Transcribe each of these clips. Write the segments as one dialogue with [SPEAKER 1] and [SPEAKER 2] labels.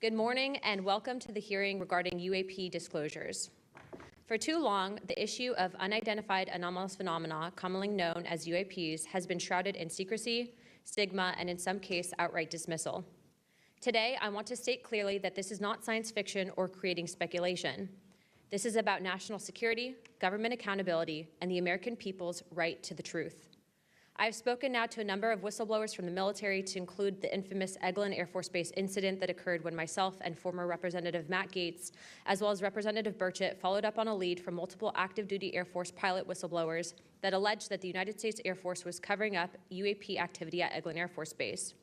[SPEAKER 1] Good morning and welcome to the hearing regarding UAP disclosures. For too long, the issue of unidentified anomalous phenomena, commonly known as UAPs, has been shrouded in secrecy, stigma, and in some cases, outright dismissal. Today, I want to state clearly that this is not science fiction or creating speculation. This is about national security, government accountability, and the American people's right to the truth. I have spoken now to a number of whistleblowers from the military, to include the infamous Eglin Air Force Base incident that occurred when myself and former Representative Matt Gaetz, as well as Representative Burchett, followed up on a lead from multiple active duty Air Force pilot whistleblowers that alleged that the United States Air Force was covering up UAP activity at Eglin Air Force Base.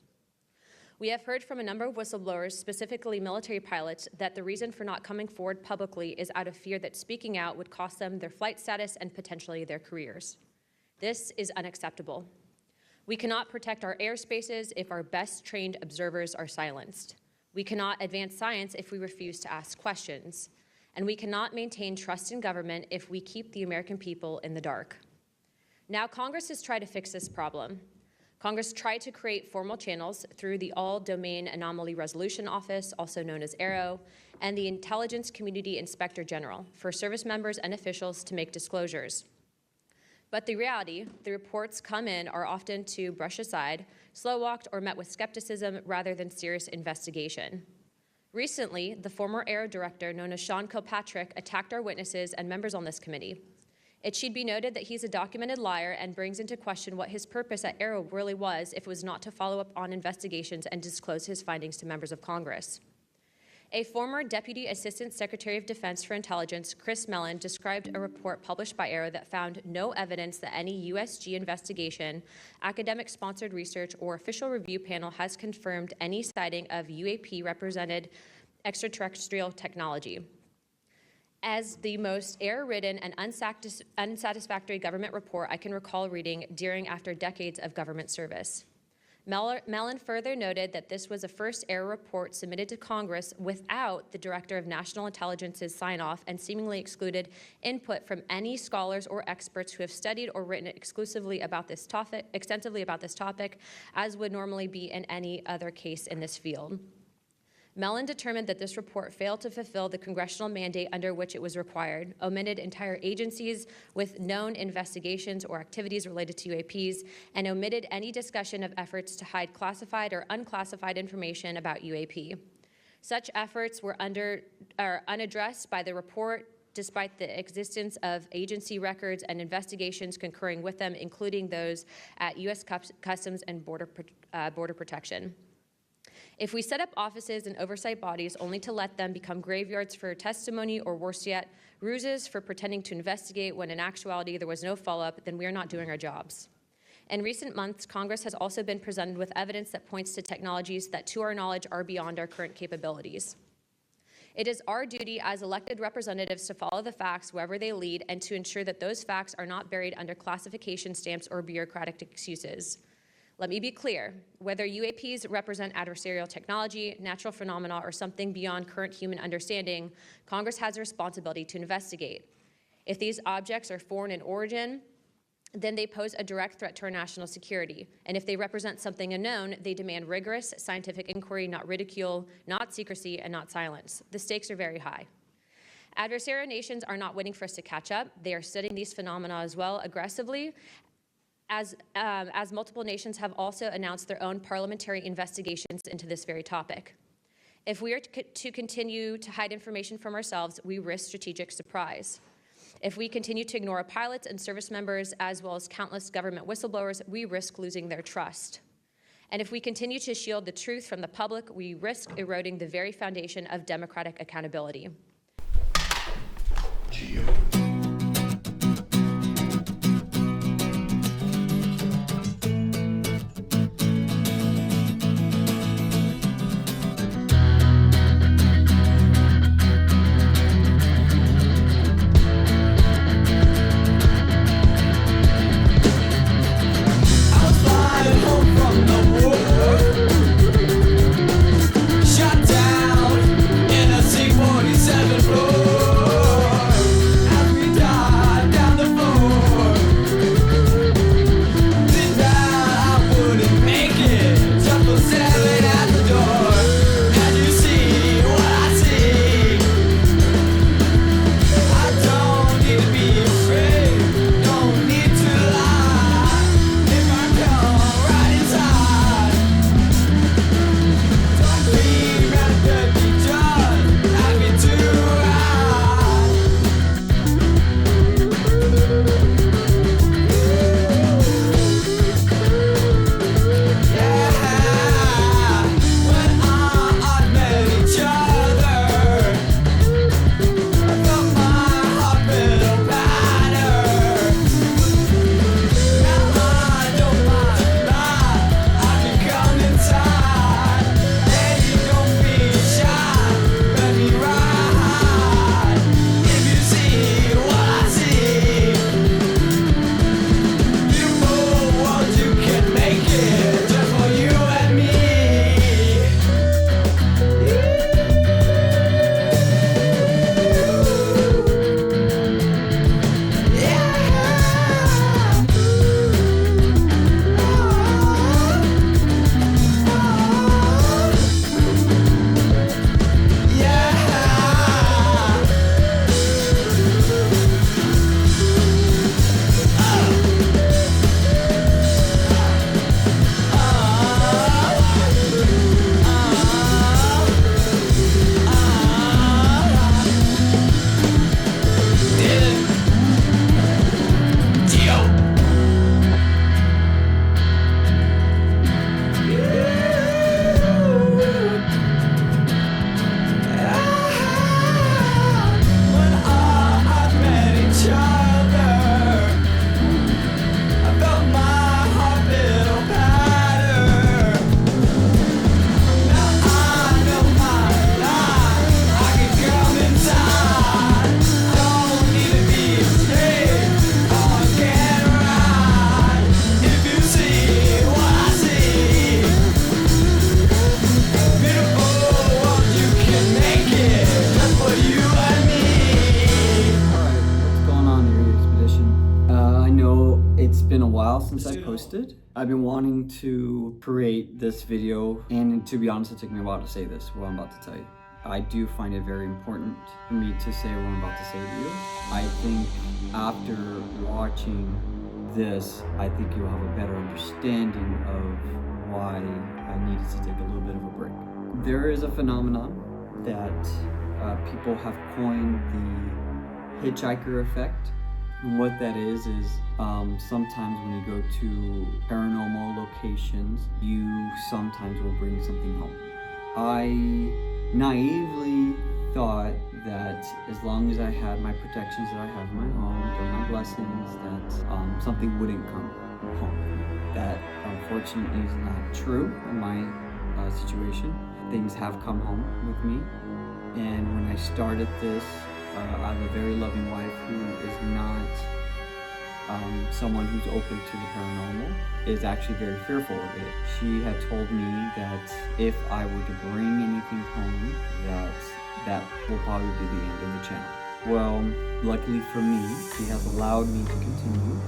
[SPEAKER 1] We have heard from a number of whistleblowers, specifically military pilots, that the reason for not coming forward publicly is out of fear that speaking out would cost them their flight status and potentially their careers. This is unacceptable. We cannot protect our airspaces if our best trained observers are silenced. We cannot advance science if we refuse to ask questions. And we cannot maintain trust in government if we keep the American people in the dark. Now, Congress has tried to fix this problem. Congress tried to create formal channels through the All-Domain Anomaly Resolution Office, also known as AARO, and the Intelligence Community Inspector General for service members and officials to make disclosures. But the reality, the reports come in are often to brush aside, slow-walked, or met with skepticism rather than serious investigation. Recently, the former AARO director, known as Sean Kilpatrick, attacked our witnesses and members on this committee. It should be noted that he's a documented liar and brings into question what his purpose at AARO really was if it was not to follow up on investigations and disclose his findings to members of Congress. A former Deputy Assistant Secretary of Defense for Intelligence, Chris Mellon, described a report published by AARO that found no evidence that any USG investigation, academic-sponsored research, or official review panel has confirmed any sighting of UAP-represented extraterrestrial technology. As the most error-ridden and unsatisfactory government report I can recall reading during after decades of government service. Mellon further noted that this was a first AARO report submitted to Congress without the Director of National Intelligence's sign-off, and seemingly excluded input from any scholars or experts who have studied or written extensively about this topic, as would normally be in any other case in this field. Mellon determined that this report failed to fulfill the congressional mandate under which it was required, omitted entire agencies with known investigations or activities related to UAPs, and omitted any discussion of efforts to hide classified or unclassified information about UAP. Such efforts were unaddressed by the report, despite the existence of agency records and investigations concurring with them, including those at U.S. Customs and Border Protection. If we set up offices and oversight bodies only to let them become graveyards for testimony, or worse yet, ruses for pretending to investigate when in actuality there was no follow-up, then we are not doing our jobs. In recent months, Congress has also been presented with evidence that points to technologies that, to our knowledge, are beyond our current capabilities. It is our duty as elected representatives to follow the facts wherever they lead and to ensure that those facts are not buried under classification stamps or bureaucratic excuses. Let me be clear, whether UAPs represent adversarial technology, natural phenomena, or something beyond current human understanding, Congress has a responsibility to investigate. If these objects are foreign in origin, then they pose a direct threat to our national security. And if they represent something unknown, they demand rigorous scientific inquiry, not ridicule, not secrecy, and not silence. The stakes are very high. Adversarial nations are not waiting for us to catch up. They are studying these phenomena as well aggressively, as multiple nations have also announced their own parliamentary investigations into this very topic. If we are to continue to hide information from ourselves, we risk strategic surprise. If we continue to ignore our pilots and service members, as well as countless government whistleblowers, we risk losing their trust. And if we continue to shield the truth from the public, we risk eroding the very foundation of democratic accountability.
[SPEAKER 2] Shut down in a C-47. since I posted. I've been wanting to create this video, and to be honest, it took me a while to say this, what I'm about to tell you. I do find it very important for me to say what I'm about to say to you. I think after watching this, I think you'll have a better understanding of why I needed to take a little bit of a break. There is a phenomenon that people have coined the hitchhiker effect. And what that is sometimes when you go to paranormal locations, you sometimes will bring something home. I naively thought that as long as I had my protections that I have in my home, and my blessings, that something wouldn't come home. That unfortunately is not true in my situation. Things have come home with me, and when I started this, I have a very loving wife who is not someone who's open to the paranormal, is actually very fearful of it. She had told me that if I were to bring anything home, that will probably be the end of the channel. Well, luckily for me, she has allowed me to continue,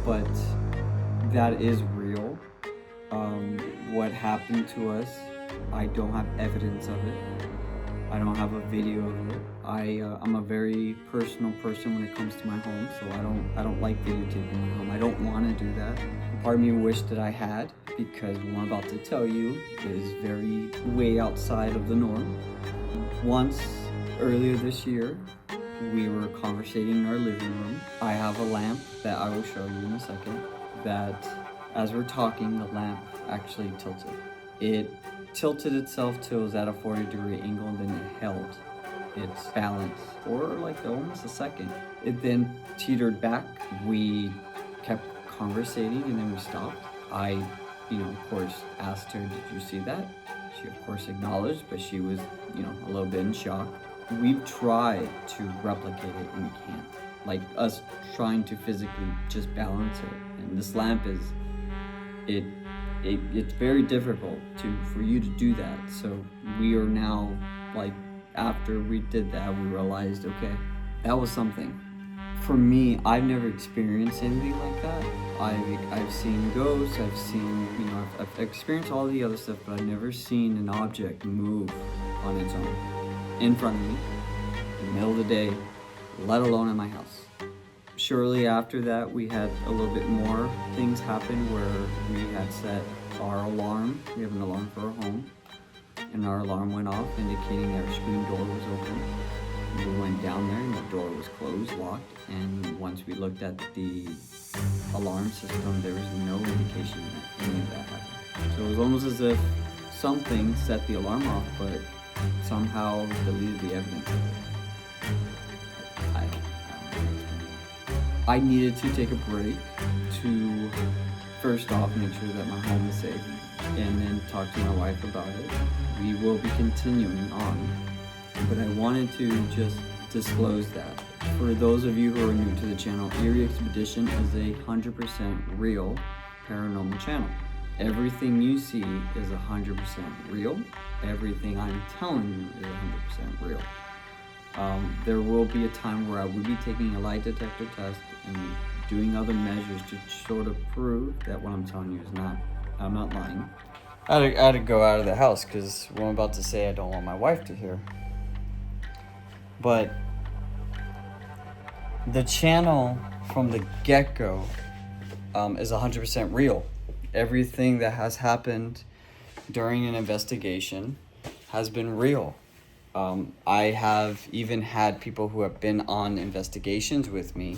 [SPEAKER 2] but that is real. What happened to us, I don't have evidence of it. I don't have a video of it. I'm a very personal person when it comes to my home, so I don't like videotaping my home. I don't want to do that. Part of me wished that I had, because what I'm about to tell you is very way outside of the norm. Once, earlier this year, we were conversating in our living room. I have a lamp that I will show you in a second, that as we're talking, the lamp actually tilted. It tilted itself till it was at a 40-degree angle, and then it held its balance for like almost a second. It then teetered back. We kept conversating, and then we stopped. I, of course, asked her, "Did you see that?" She, of course, acknowledged, but she was, a little bit in shock. We've tried to replicate it, and we can't. Like us trying to physically just balance it. And this lamp is, it's very difficult for you to do that. So we are now, like, after we did that, we realized, okay, that was something. For me, I've never experienced anything like that. I've seen ghosts, I've seen, I've experienced all the other stuff, but I've never seen an object move on its own in front of me in the middle of the day, let alone in my house. Shortly after that, we had a little bit more things happen where we had set our alarm. We have an alarm for our home, and our alarm went off, indicating that our screen door was open. We went down there, and the door was closed, locked, and once we looked at the alarm system, there was no indication that any of that happened. So it was almost as if something set the alarm off, but somehow deleted the evidence of it. I don't know. I needed to take a break to, first off, make sure that my home is safe, and then talk to my wife about it. We will be continuing on, but I wanted to just disclose that. For those of you who are new to the channel, Eerie Expedition is a 100% real paranormal channel. Everything you see is 100% real. Everything I'm telling you is 100% real. There will be a time where I will be taking a lie detector test and doing other measures to sort of prove that what I'm telling you is I'm not lying. I had to go out of the house because what I'm about to say I don't want my wife to hear. But the channel from the get-go is 100% real. Everything that has happened during an investigation has been real. I have even had people who have been on investigations with me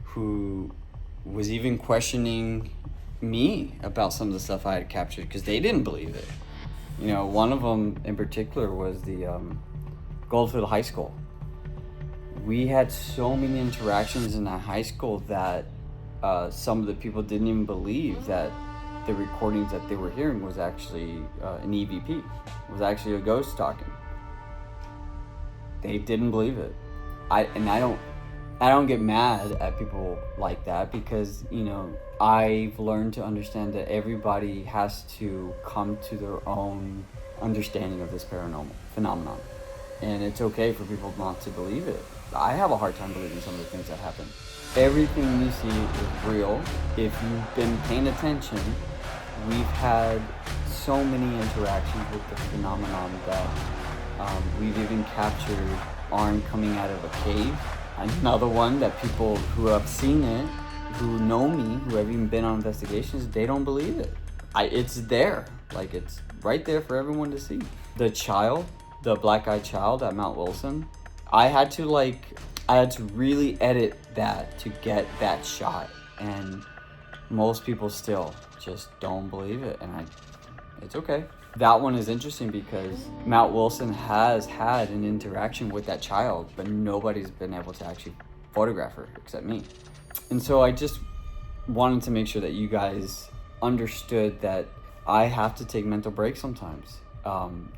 [SPEAKER 2] who was even questioning me about some of the stuff I had captured because they didn't believe it. One of them in particular was the Goldfield High School. We had so many interactions in that high school that some of the people didn't even believe that the recordings that they were hearing was actually an EVP, was actually a ghost talking. They didn't believe it. I don't get mad at people like that because, I've learned to understand that everybody has to come to their own understanding of this paranormal phenomenon. And it's okay for people not to believe it. I have a hard time believing some of the things that happen. Everything you see is real. If you've been paying attention, we've had so many interactions with the phenomenon that we've even captured arm coming out of a cave. Another one that people who have seen it, who know me, who have even been on investigations, they don't believe it. It's there, like it's right there for everyone to see. The child, the black-eyed child at Mount Wilson, I had to really edit that to get that shot, and most people still just don't believe it, and it's okay. That one is interesting because Mount Wilson has had an interaction with that child, but nobody's been able to actually photograph her except me. And so I just wanted to make sure that you guys understood that I have to take mental breaks sometimes.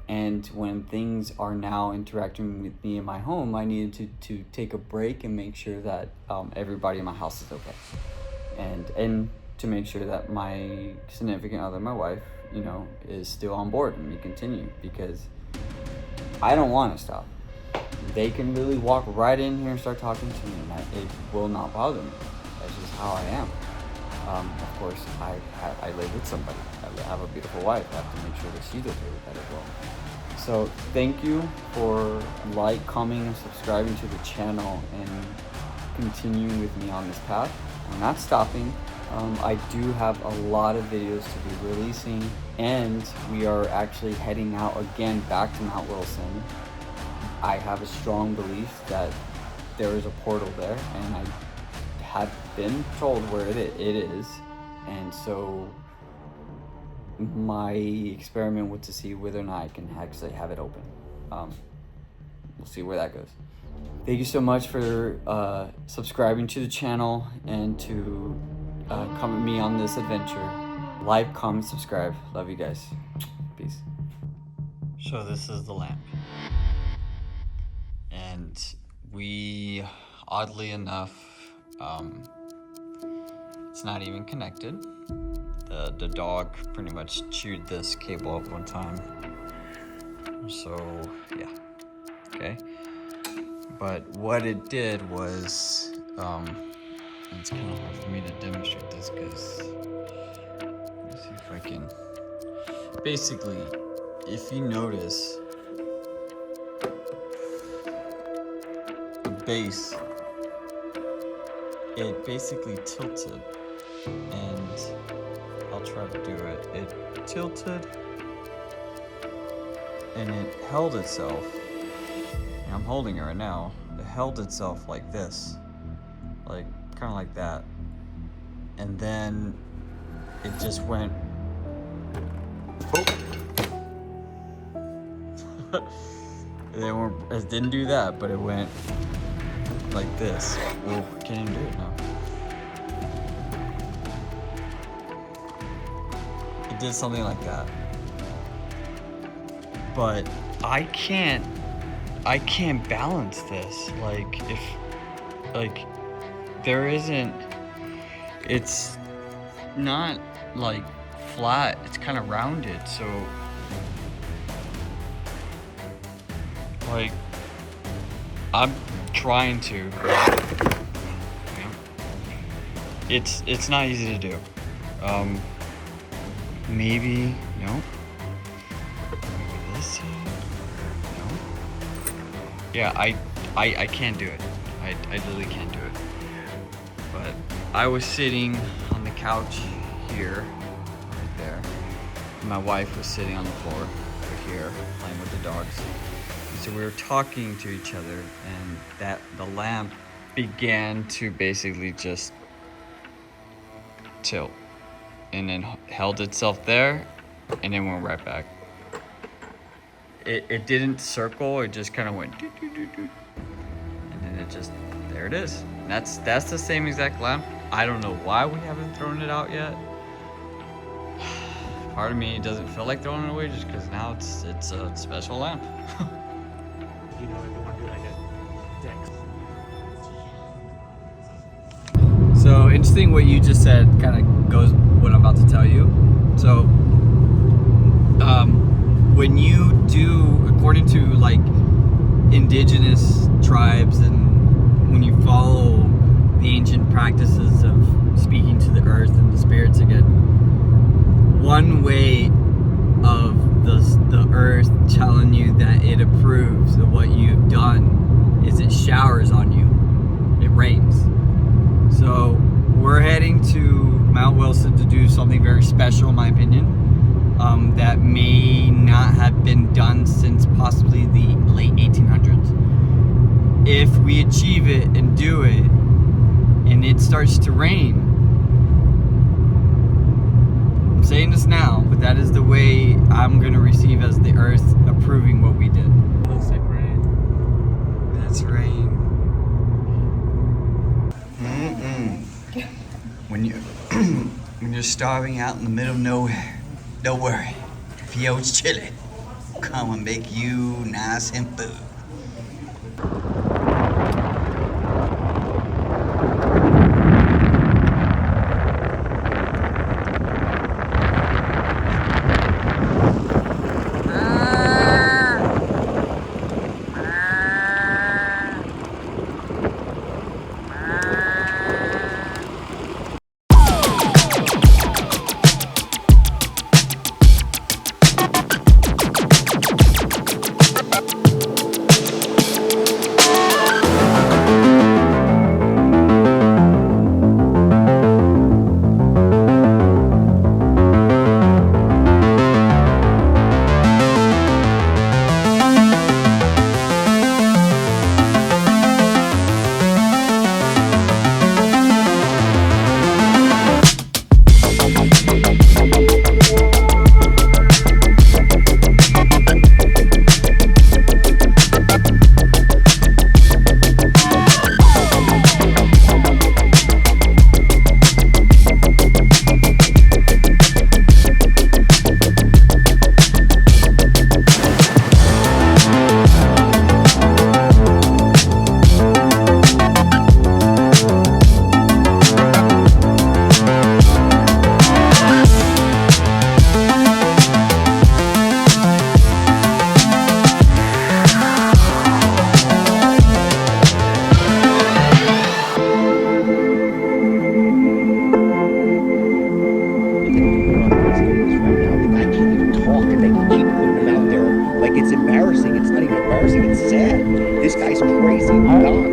[SPEAKER 2] And when things are now interacting with me in my home, I needed to take a break and make sure that everybody in my house is okay. And to make sure that my significant other, my wife, you know, is still on board and we continue, because I don't want to stop. They can really walk right in here and start talking to me, and it will not bother me. That's just how I am. Of course, I live with somebody. I have a beautiful wife. I have to make sure that she's okay with that as well. So thank you for commenting, and subscribing to the channel and continuing with me on this path. I'm not stopping. I do have a lot of videos to be releasing, and we are actually heading out again back to Mount Wilson. I have a strong belief that there is a portal there, and I have been told where it is, and so my experiment was to see whether or not I can actually have it open. We'll see where that goes. Thank you so much for subscribing to the channel and to come with me on this adventure. Like, comment, subscribe. Love you guys. Peace. So this is the lamp. And we, oddly enough, it's not even connected. The dog pretty much chewed this cable up one time. So, yeah. Okay. But what it did was, it's kind of hard for me to demonstrate this because, let's see if I can. Basically, if you notice, the base, it basically tilted, and I'll try to do it. It tilted, and it held itself. And I'm holding it right now. It held itself like this, like kind of like that, and then it just went. It didn't do that, but it went like this. Oh, I can't even do it now. It did something like that, but I can't balance this. There isn't, it's not like flat, it's kind of rounded, so like I'm trying to, it's not easy to do. Maybe, no. Maybe this side, no. Yeah, I can't do it. I literally can't do it. But I was sitting on the couch here, right there. My wife was sitting on the floor right here, playing with the dogs. And so we were talking to each other, and the lamp began to basically just tilt, and then held itself there, and then went right back. It didn't circle, it just kind of went doo, doo, doo, doo. And then it just, there it is. And that's the same exact lamp. I don't know why we haven't thrown it out yet. Part of me doesn't feel like throwing it away just because now it's a special lamp.
[SPEAKER 3] You know, if you want to do like a deck.
[SPEAKER 2] So interesting what you just said kind of goes what I'm about to tell you. So when you do, according to like indigenous tribes and when you follow the ancient practices of speaking to the earth and the spirits again, one way of the earth telling you that it approves of what you've done is it showers on you. It rains. So we're heading to Mount Wilson to do something very special, in my opinion, that may not have been done since possibly the late 1800s. If we achieve it and do it, and it starts to rain, I'm saying this now, but that is the way I'm going to receive as the earth approving what we did.
[SPEAKER 3] It looks like rain.
[SPEAKER 2] That's rain. When you're starving out in the middle of nowhere, don't worry. Fio's chili will come and make you nice and food.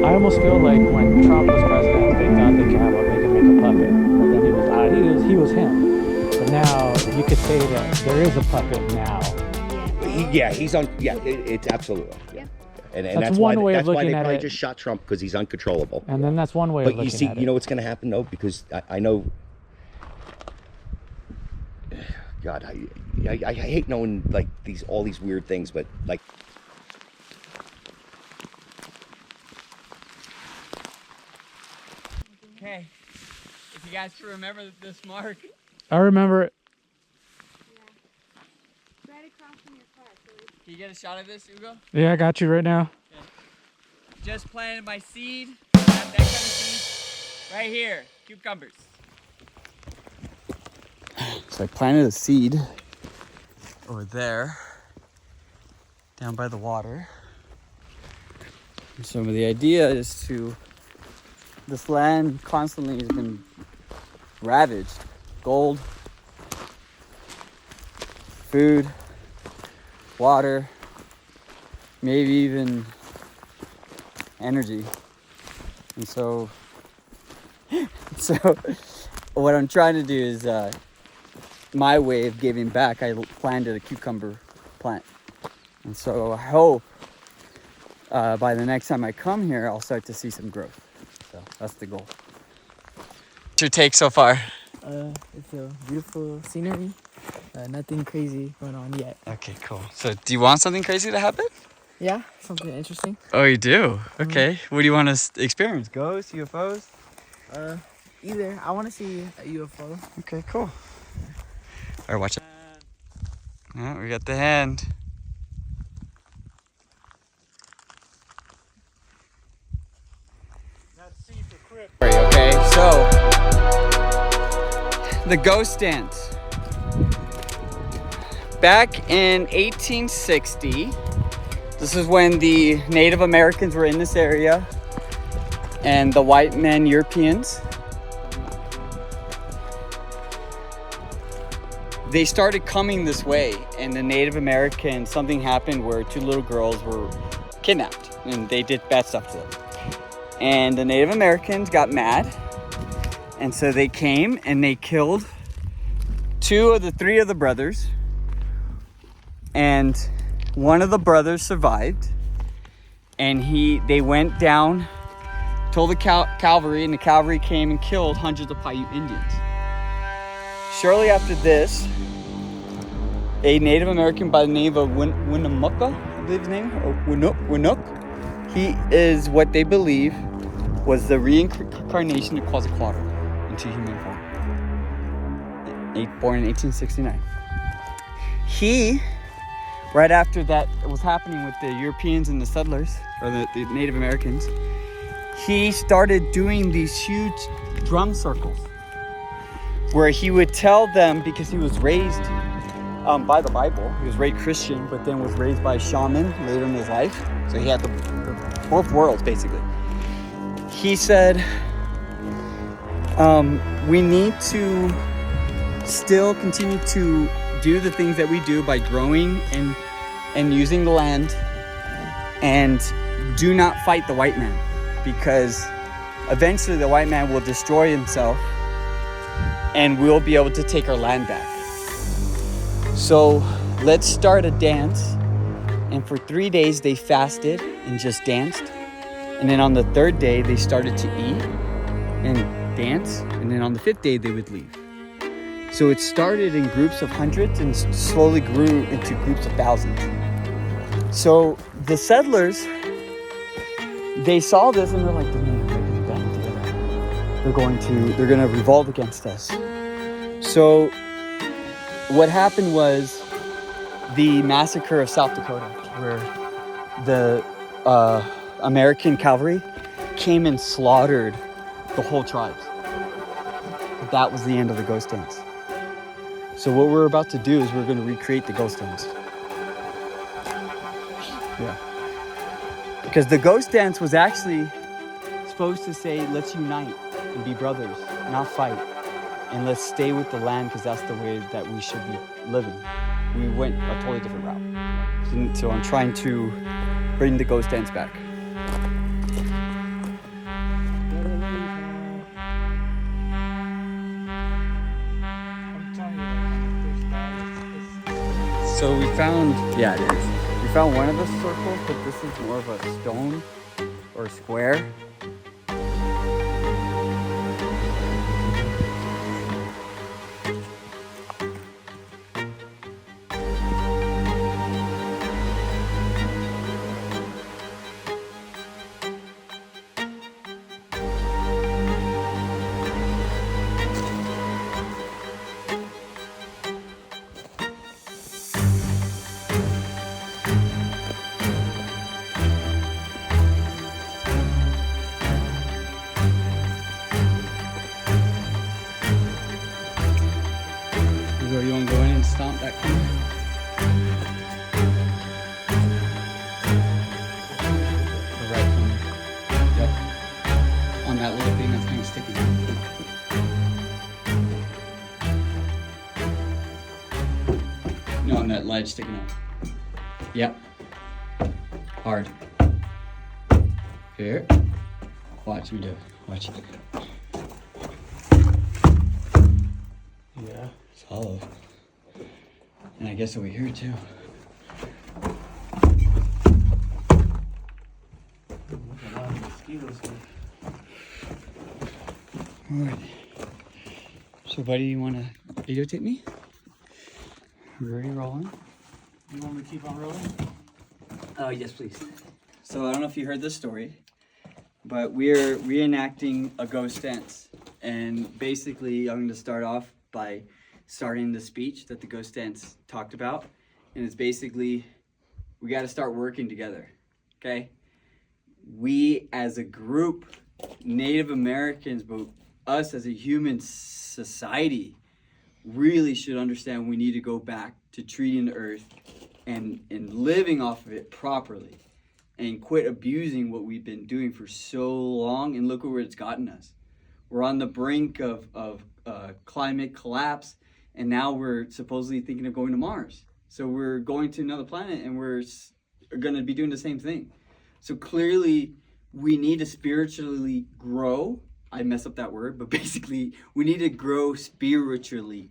[SPEAKER 3] I almost feel like when Trump was president, they thought they could make a puppet, but then he was him. But now you could say that there is a puppet now.
[SPEAKER 4] It's absolutely. Yeah. And
[SPEAKER 3] That's one way of looking
[SPEAKER 4] they
[SPEAKER 3] at
[SPEAKER 4] probably
[SPEAKER 3] it.
[SPEAKER 4] just shot Trump because he's uncontrollable.
[SPEAKER 3] And then that's one way of
[SPEAKER 4] But
[SPEAKER 3] looking
[SPEAKER 4] you see,
[SPEAKER 3] at it.
[SPEAKER 4] you know what's going to happen though, because I know. God, I hate knowing like all these weird things, but like.
[SPEAKER 2] Okay, if you guys can remember this mark.
[SPEAKER 3] I remember it.
[SPEAKER 5] Yeah. Right across from your car. So
[SPEAKER 2] Can you get a shot of this, Hugo?
[SPEAKER 3] Yeah, I got you right now.
[SPEAKER 2] Okay. Just planted my seed. That kind of seed right here. Cucumbers. So I planted a seed over there, down by the water. And so the idea is to, this land constantly has been ravaged. Gold, food, water, maybe even energy. And so what I'm trying to do is my way of giving back. I planted a cucumber plant. And so I hope by the next time I come here, I'll start to see some growth. So that's the goal. What's your take so far?
[SPEAKER 6] It's a beautiful scenery. Nothing crazy going on yet.
[SPEAKER 2] Okay, cool. So do you want something crazy to happen?
[SPEAKER 6] Yeah, something interesting.
[SPEAKER 2] Oh, you do? Okay. What do you want to experience? Ghosts, UFOs?
[SPEAKER 6] Either. I want to see a UFO.
[SPEAKER 2] Okay, cool. All right, watch it. Yeah, we got the hand. Okay, so the ghost dance. Back in 1860, this is when the Native Americans were in this area. and the white men, Europeans, they started coming this way, and the Native Americans, something happened where 2 little girls were kidnapped and they did bad stuff to them. And the Native Americans got mad, and so they came and they killed 2 of the 3 of the brothers, and one of the brothers survived, and they went down, told the cavalry, and the cavalry came and killed hundreds of Paiute Indians. Shortly after this, a Native American by the name of Winnemucca, I believe his name, or Winnook, he is what they believe was the reincarnation of Quetzalcoatl into human form. Born in 1869. He, right after that was happening with the Europeans and the settlers, or the Native Americans, he started doing these huge drum circles where he would tell them, because he was raised by the Bible, he was raised Christian, but then was raised by a shaman later in his life, so he had the both worlds basically. He said, we need to still continue to do the things that we do by growing and using the land, and do not fight the white man, because eventually the white man will destroy himself and we'll be able to take our land back. So let's start a dance. And for 3 days they fasted and just danced, and then on the 3rd day they started to eat and dance, and then on the 5th day they would leave. So it started in groups of hundreds and slowly grew into groups of thousands. So the settlers, they saw this and they're like, they're gonna band together. They're gonna revolt against us. So what happened was the massacre of South Dakota, where the American cavalry came and slaughtered the whole tribes. That was the end of the ghost dance. So what we're about to do is we're going to recreate the ghost dance. Yeah. Because the ghost dance was actually supposed to say, let's unite and be brothers, not fight. And let's stay with the land, because that's the way that we should be living. We went a totally different route. So I'm trying to bring the ghost dance back. So we found, yeah, it is. We found one of the circles, but this is more of a stone or square. You want to go in and stomp that corner? The right corner. Yep. On that little thing that's kind of sticking out. No, on that ledge sticking out. Yep. Hard. Here. Watch me do it. Watch it. Yeah. It's hollow. And I guess over here too. Alright. So buddy, you wanna videotape me? We're already rolling.
[SPEAKER 3] You want me to keep on rolling?
[SPEAKER 2] Yes please. So I don't know if you heard this story, but we're reenacting a ghost dance. And basically I'm gonna start off by starting the speech that the ghost dance talked about. And it's basically, we got to start working together, okay? We as a group, Native Americans, but us as a human society, really should understand we need to go back to treating the earth and living off of it properly. and quit abusing what we've been doing for so long, and look where it's gotten us. We're on the brink of climate collapse, and now we're supposedly thinking of going to Mars. So we're going to another planet, and we're going to be doing the same thing. So clearly, we need to spiritually grow. I mess up that word, but basically, we need to grow spiritually.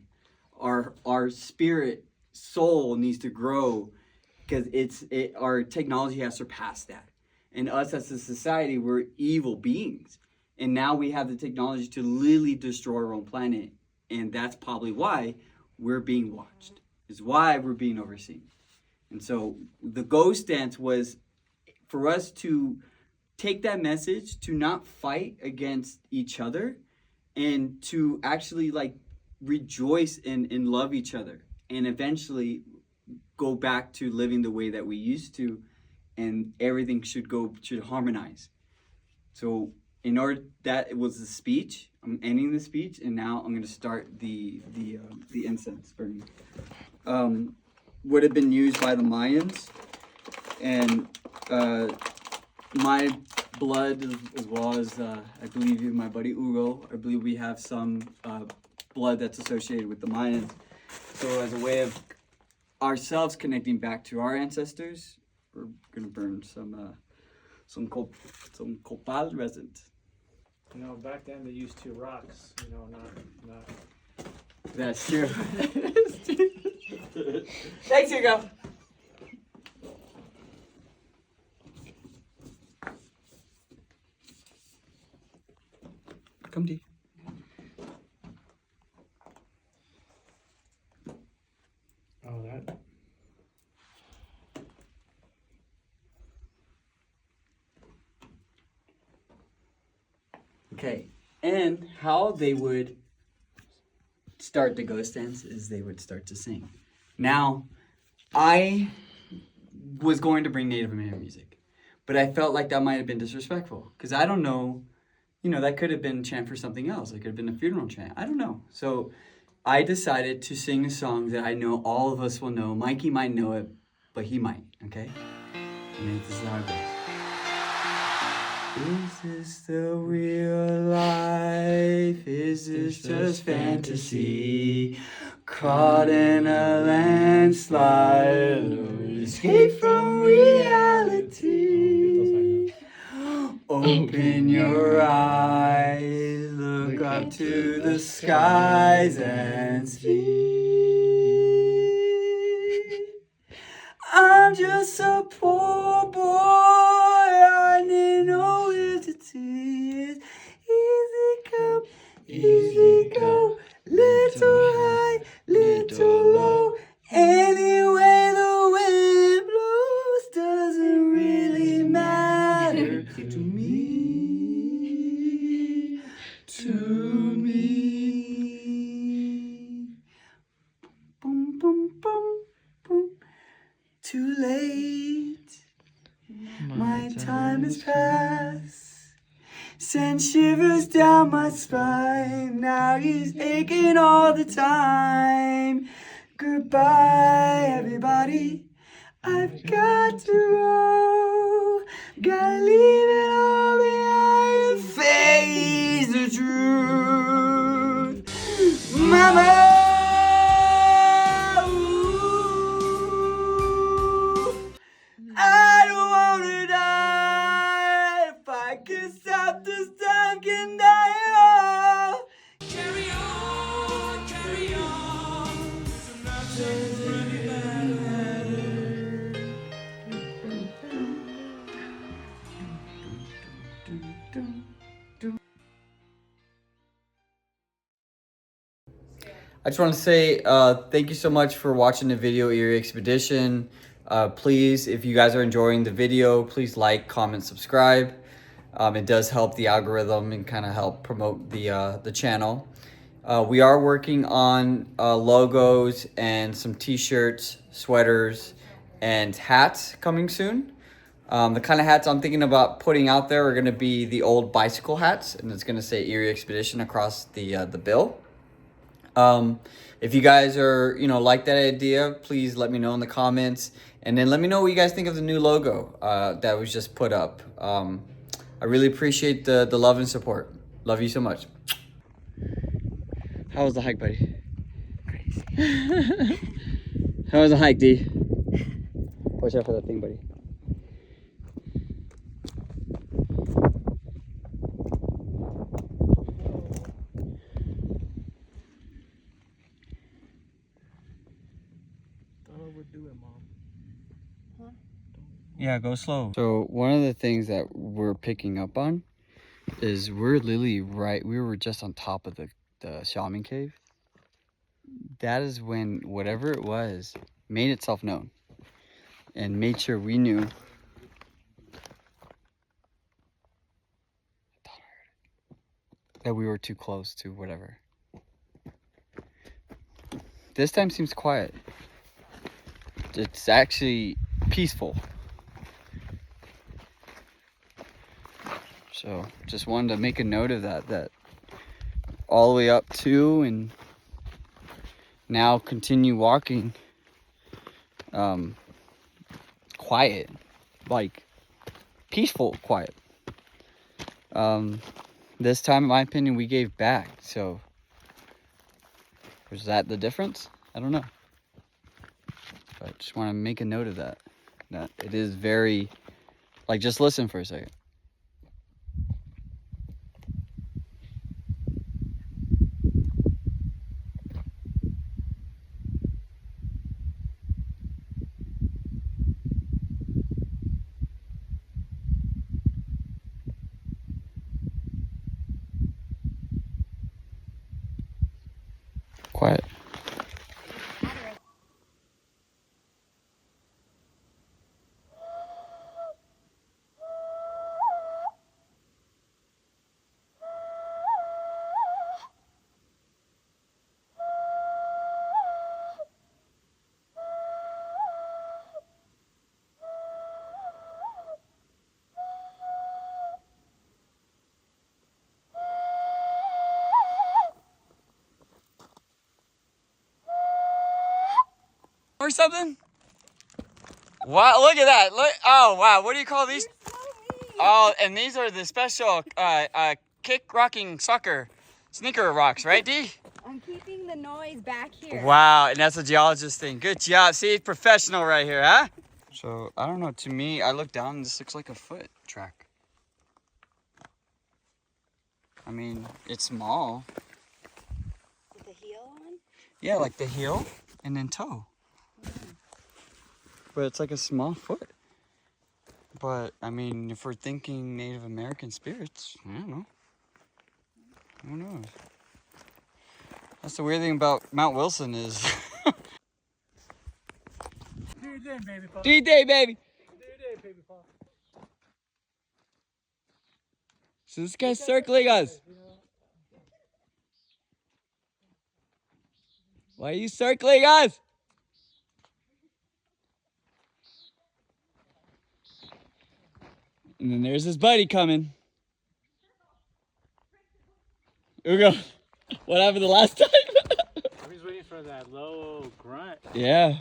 [SPEAKER 2] Our spirit soul needs to grow, because our technology has surpassed that. And us as a society, we're evil beings. And now we have the technology to literally destroy our own planet. And that's probably why we're being watched. Is why we're being overseen. And so the ghost dance was for us to take that message, to not fight against each other, and to actually like rejoice and love each other, and eventually go back to living the way that we used to, and everything should harmonize. So in order, that it was the speech. I'm ending the speech, and now I'm going to start the incense burning. Would have been used by the Mayans, and my blood, as well as I believe you, my buddy Hugo. I believe we have some blood that's associated with the Mayans. So as a way of ourselves connecting back to our ancestors, we're gonna burn some copal resin.
[SPEAKER 3] You know, back then they used 2 rocks. You know, not.
[SPEAKER 2] That's true. Thanks, Hugo. Come, D.
[SPEAKER 3] Oh, that.
[SPEAKER 2] Okay, and how they would start the ghost dance is they would start to sing. Now, I was going to bring Native American music, but I felt like that might have been disrespectful, because I don't know, that could have been a chant for something else. It could have been a funeral chant. I don't know. So I decided to sing a song that I know all of us will know. Mikey might know it, but he might, okay? And this is how it goes. Is this the real life? Is this just fantasy? Caught in a landslide, no escape from reality. Open your eyes, look up to the skies and see. I'm just a poor boy, I need no entities. Easy come, easy go, little high, little low. Anyway the wind blows doesn't really matter to me, Boom, boom, boom, boom. Too late, my time has passed. Send shivers down my spine. Now he's aching all the time. Goodbye, everybody. I've got to go. Gotta leave it all behind and face the truth. Mama! I don't wanna die. If I can stop this time, can die all. Carry on, carry on. Doesn't really matter. I just want to say thank you so much for watching the video Erie Expedition. Please, if you guys are enjoying the video, please like, comment, subscribe. It does help the algorithm and kind of help promote the channel. We are working on logos and some t-shirts, sweaters, and hats coming soon. The kind of hats I'm thinking about putting out there are going to be the old bicycle hats, and it's going to say Erie Expedition across the bill. If you guys are, like that idea, please let me know in the comments. And then let me know what you guys think of the new logo that was just put up. I really appreciate the love and support. Love you so much. How was the hike, buddy? Crazy. How was the hike, D? Watch out for that thing, buddy.
[SPEAKER 3] Don't overdo it, Mom.
[SPEAKER 2] Yeah, go slow. So one of the things that we're picking up on is we're literally we were just on top of the shaman cave. That is when whatever it was made itself known and made sure we knew that we were too close to whatever. This time seems quiet. It's actually peaceful. So just wanted to make a note of that all the way up to and now continue walking quiet, like peaceful quiet. This time in my opinion we gave back, so was that the difference? I don't know, but just want to make a note of that it is very, like, just listen for a second. Quiet. Or something? Wow, look at that. Look, oh wow, what do you call these? Oh, and these are the special kick rocking sneaker rocks, right, D?
[SPEAKER 5] I'm keeping the noise back here.
[SPEAKER 2] Wow, and that's a geologist thing. Good job. See, professional right here, huh? So, I don't know, to me, I look down and this looks like a foot track. I mean, it's small.
[SPEAKER 5] With the heel on?
[SPEAKER 2] Yeah, like the heel and then toe. But it's like a small foot. But, I mean, if we're thinking Native American spirits, I don't know. Who knows? That's the weird thing about Mount Wilson is...
[SPEAKER 3] Do your thing, baby Paul.
[SPEAKER 2] Do your day, baby!
[SPEAKER 3] Do your day, baby Paul.
[SPEAKER 2] So this guy's circling us. Why are you circling us? And then there's his buddy coming. Ugo, what happened the last time?
[SPEAKER 3] He's waiting for that low grunt.
[SPEAKER 2] Yeah.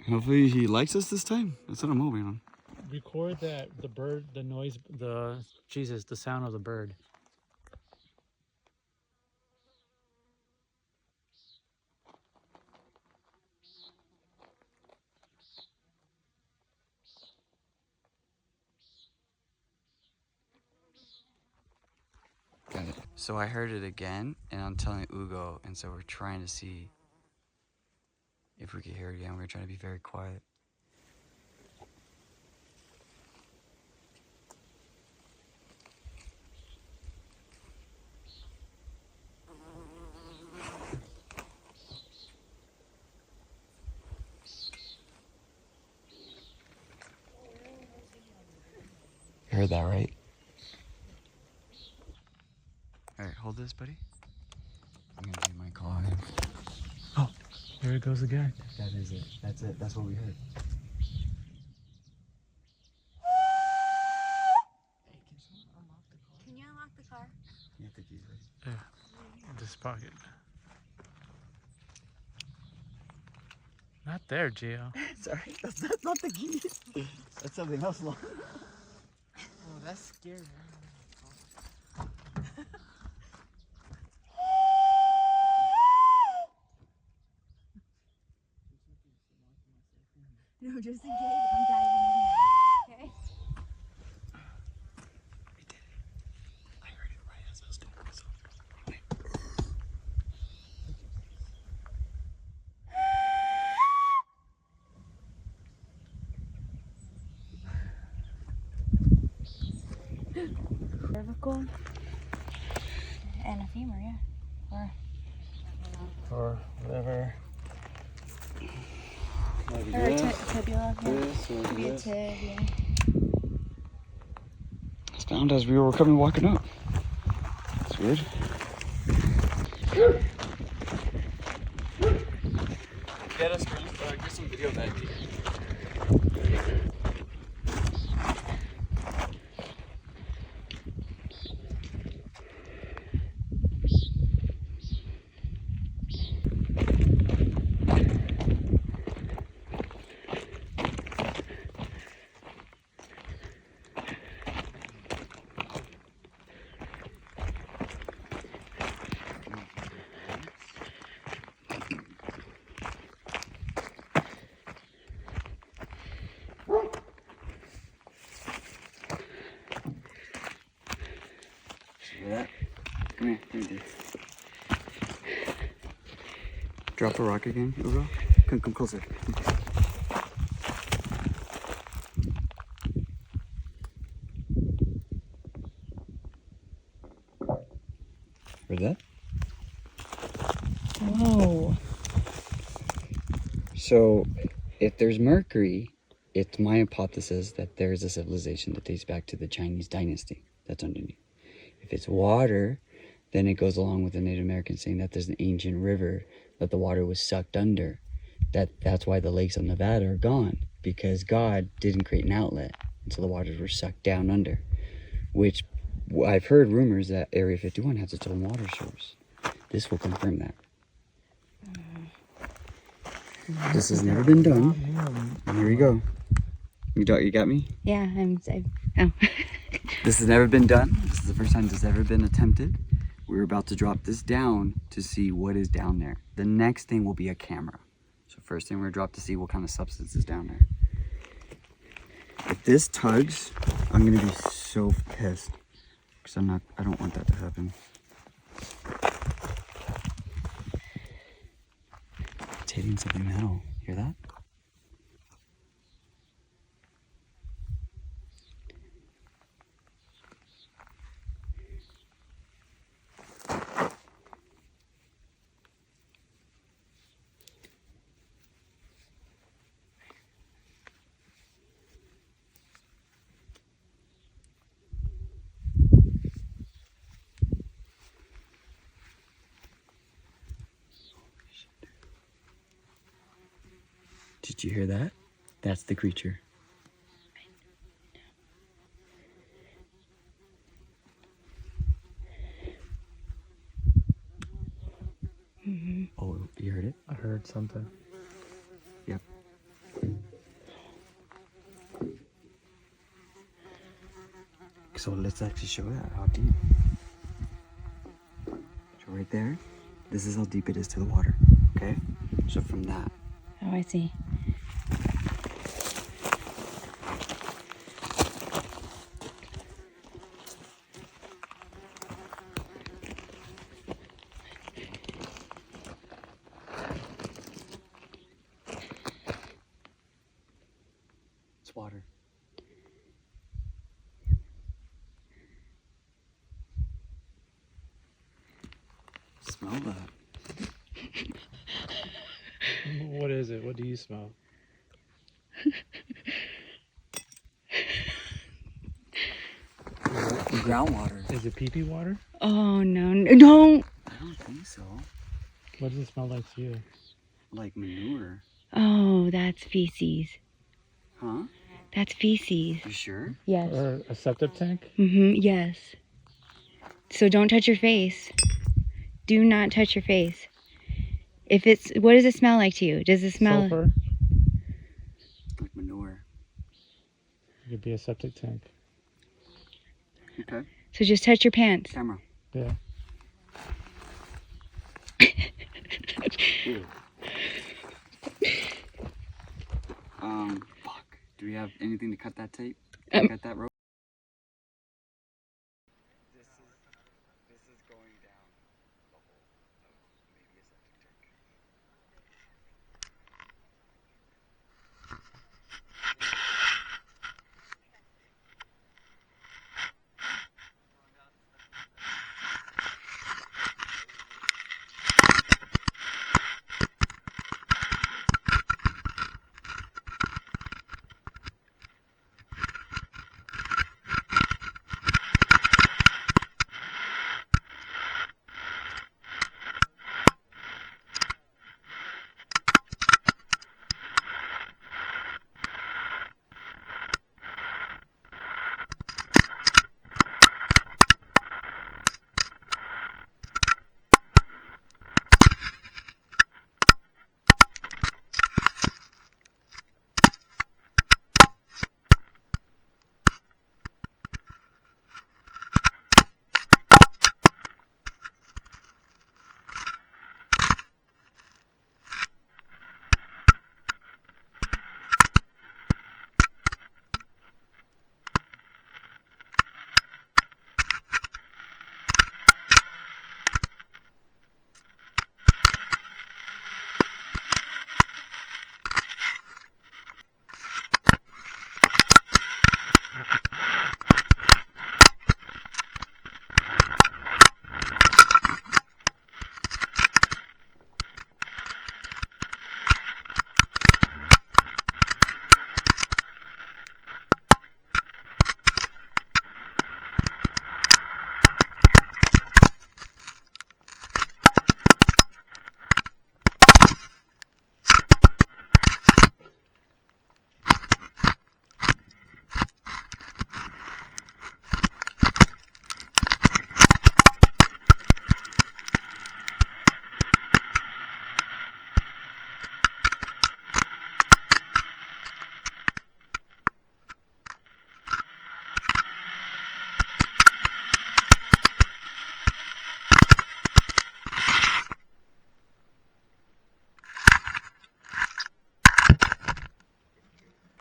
[SPEAKER 2] Hopefully he likes us this time. That's what I'm hoping on.
[SPEAKER 3] Record that, the bird, the noise, the sound of the bird.
[SPEAKER 2] Got it. So I heard it again, and I'm telling Ugo, and so we're trying to see if we could hear it again. We're trying to be very quiet. You heard that, right? All right, hold this, buddy. I'm gonna do my call on him.
[SPEAKER 3] Oh, there it goes again.
[SPEAKER 2] That is it. That's it. That's what we heard.
[SPEAKER 5] Can you unlock the car?
[SPEAKER 2] You have the keys, right?
[SPEAKER 3] pocket. Not there, Gio.
[SPEAKER 2] Sorry, that's not the key. That's something else.
[SPEAKER 6] Oh, that's scary.
[SPEAKER 5] No, just in case I'm diving in there. Okay.
[SPEAKER 2] I heard it right as I was doing this.
[SPEAKER 5] Cervical and a femur, yeah.
[SPEAKER 3] Or whatever.
[SPEAKER 5] Or tibula. Could be a tibia.
[SPEAKER 2] It's found as we were coming walking up. It's weird. Get us get some video of that. That? Come here, here it is. Drop a rock again, Ugo. Come closer. Heard that?
[SPEAKER 5] Whoa.
[SPEAKER 2] So, if there's mercury, it's my hypothesis that there is a civilization that dates back to the Chinese dynasty that's underneath. If it's water, then it goes along with the Native Americans saying that there's an ancient river that the water was sucked under. That's why the lakes of Nevada are gone, because God didn't create an outlet, and so the waters were sucked down under. Which I've heard rumors that Area 51 has its own water source. This will confirm that. This has never been done. And here we go. You got me?
[SPEAKER 5] Yeah, oh.
[SPEAKER 2] This has never been done. This is the first time this has ever been attempted. We're about to drop this down to see what is down there. The next thing will be a camera. So first thing we're gonna drop to see what kind of substance is down there. If this tugs, I'm gonna be so pissed. Because I don't want that to happen. It's hitting something metal. Hear that? Did you hear that? That's the creature. Oh, you heard it?
[SPEAKER 3] I heard something.
[SPEAKER 2] Yep. So let's actually show that, how deep. So right there, this is how deep it is to the water, okay? So from that.
[SPEAKER 5] Oh, I see.
[SPEAKER 2] It's water. Smell that.
[SPEAKER 3] What is it? What do you smell?
[SPEAKER 2] Groundwater.
[SPEAKER 3] Is it pee-pee water?
[SPEAKER 5] Oh, no, no.
[SPEAKER 2] I don't think so.
[SPEAKER 3] What does it smell like to you?
[SPEAKER 2] Like manure.
[SPEAKER 5] Oh, that's feces.
[SPEAKER 2] Huh?
[SPEAKER 5] That's feces.
[SPEAKER 2] You sure?
[SPEAKER 5] Yes.
[SPEAKER 3] Or a septic tank?
[SPEAKER 5] Yes. So don't touch your face. do not touch your face. If it's, what does it smell like to you? Does it smell?
[SPEAKER 3] Sulfur.
[SPEAKER 2] Like manure.
[SPEAKER 3] It could be a septic tank.
[SPEAKER 2] Okay.
[SPEAKER 5] So just touch your pants.
[SPEAKER 2] Camera.
[SPEAKER 3] Yeah.
[SPEAKER 2] Ew. Fuck. Do we have anything to cut that tape? Cut that rope? This is going down the hole of maybe a septic tank.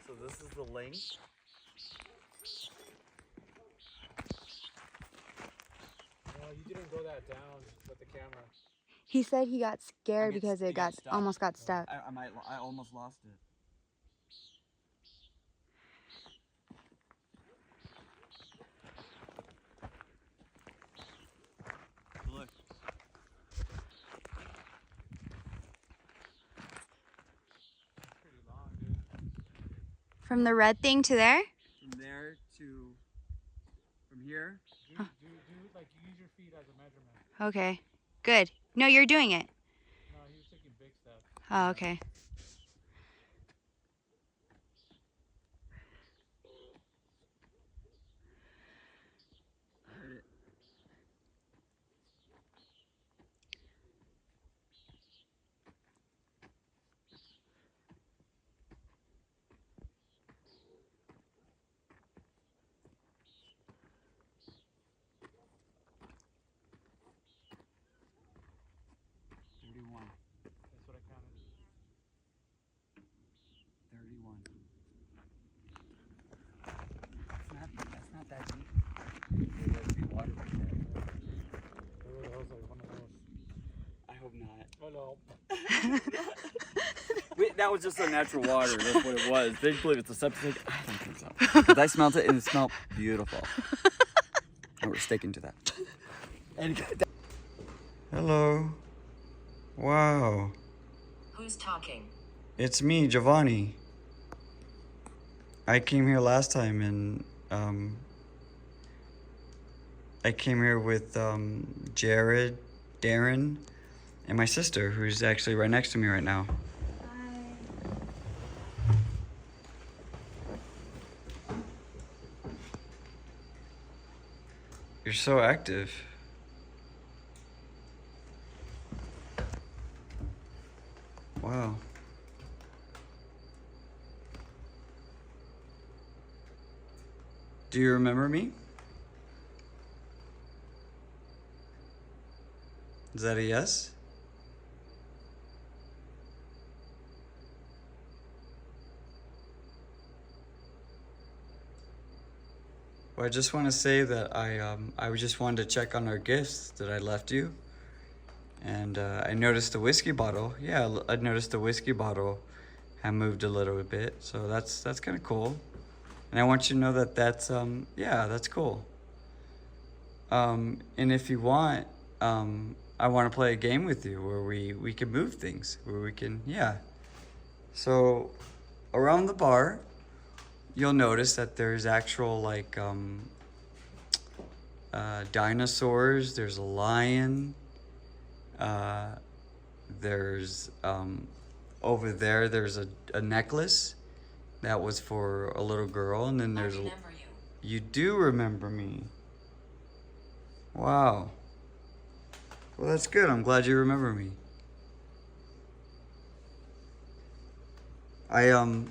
[SPEAKER 2] So this is the link.
[SPEAKER 3] No, you didn't go that down with the camera.
[SPEAKER 5] He said he got scared because it got
[SPEAKER 2] stuck.
[SPEAKER 5] almost got stuck.
[SPEAKER 2] I almost lost it. Look.
[SPEAKER 3] Pretty long, dude.
[SPEAKER 5] From the red thing to there?
[SPEAKER 2] From there to from here.
[SPEAKER 3] Do like use your feet as a measurement.
[SPEAKER 5] Okay. Good. No, you're doing it.
[SPEAKER 3] No, he was taking big steps.
[SPEAKER 5] Oh, okay.
[SPEAKER 2] I heard it.
[SPEAKER 3] That's what I counted.
[SPEAKER 2] 31. That's not that deep. There's deep water right there.
[SPEAKER 3] That was like one of those.
[SPEAKER 2] I hope not.
[SPEAKER 3] Oh no.
[SPEAKER 2] Wait, that was just a natural water. That's what it was. They believe it's a septic tank. I don't think so. Because I smelled it and it smelled beautiful. And we're sticking to that. Hello. Wow.
[SPEAKER 7] Who's talking?
[SPEAKER 2] It's me, Giovanni. I came here last time and I came here with Jared, Darren, and my sister, who's actually right next to me right now. You're so active. Do you remember me? Is that a yes? Well, I just want to say that I just wanted to check on our gifts that I left you, and I noticed the whiskey bottle. Yeah, I noticed the whiskey bottle had moved a little bit, so that's kind of cool. And I want you to know that yeah, that's cool. And if you want, I want to play a game with you where we can move things, where we can, yeah. So around the bar, you'll notice that there's actual like dinosaurs. There's a lion. There's over there. There's a necklace that was for a little girl, and then there's
[SPEAKER 7] I remember you.
[SPEAKER 2] You do remember me. Wow. Well, that's good. I'm glad you remember me. I'm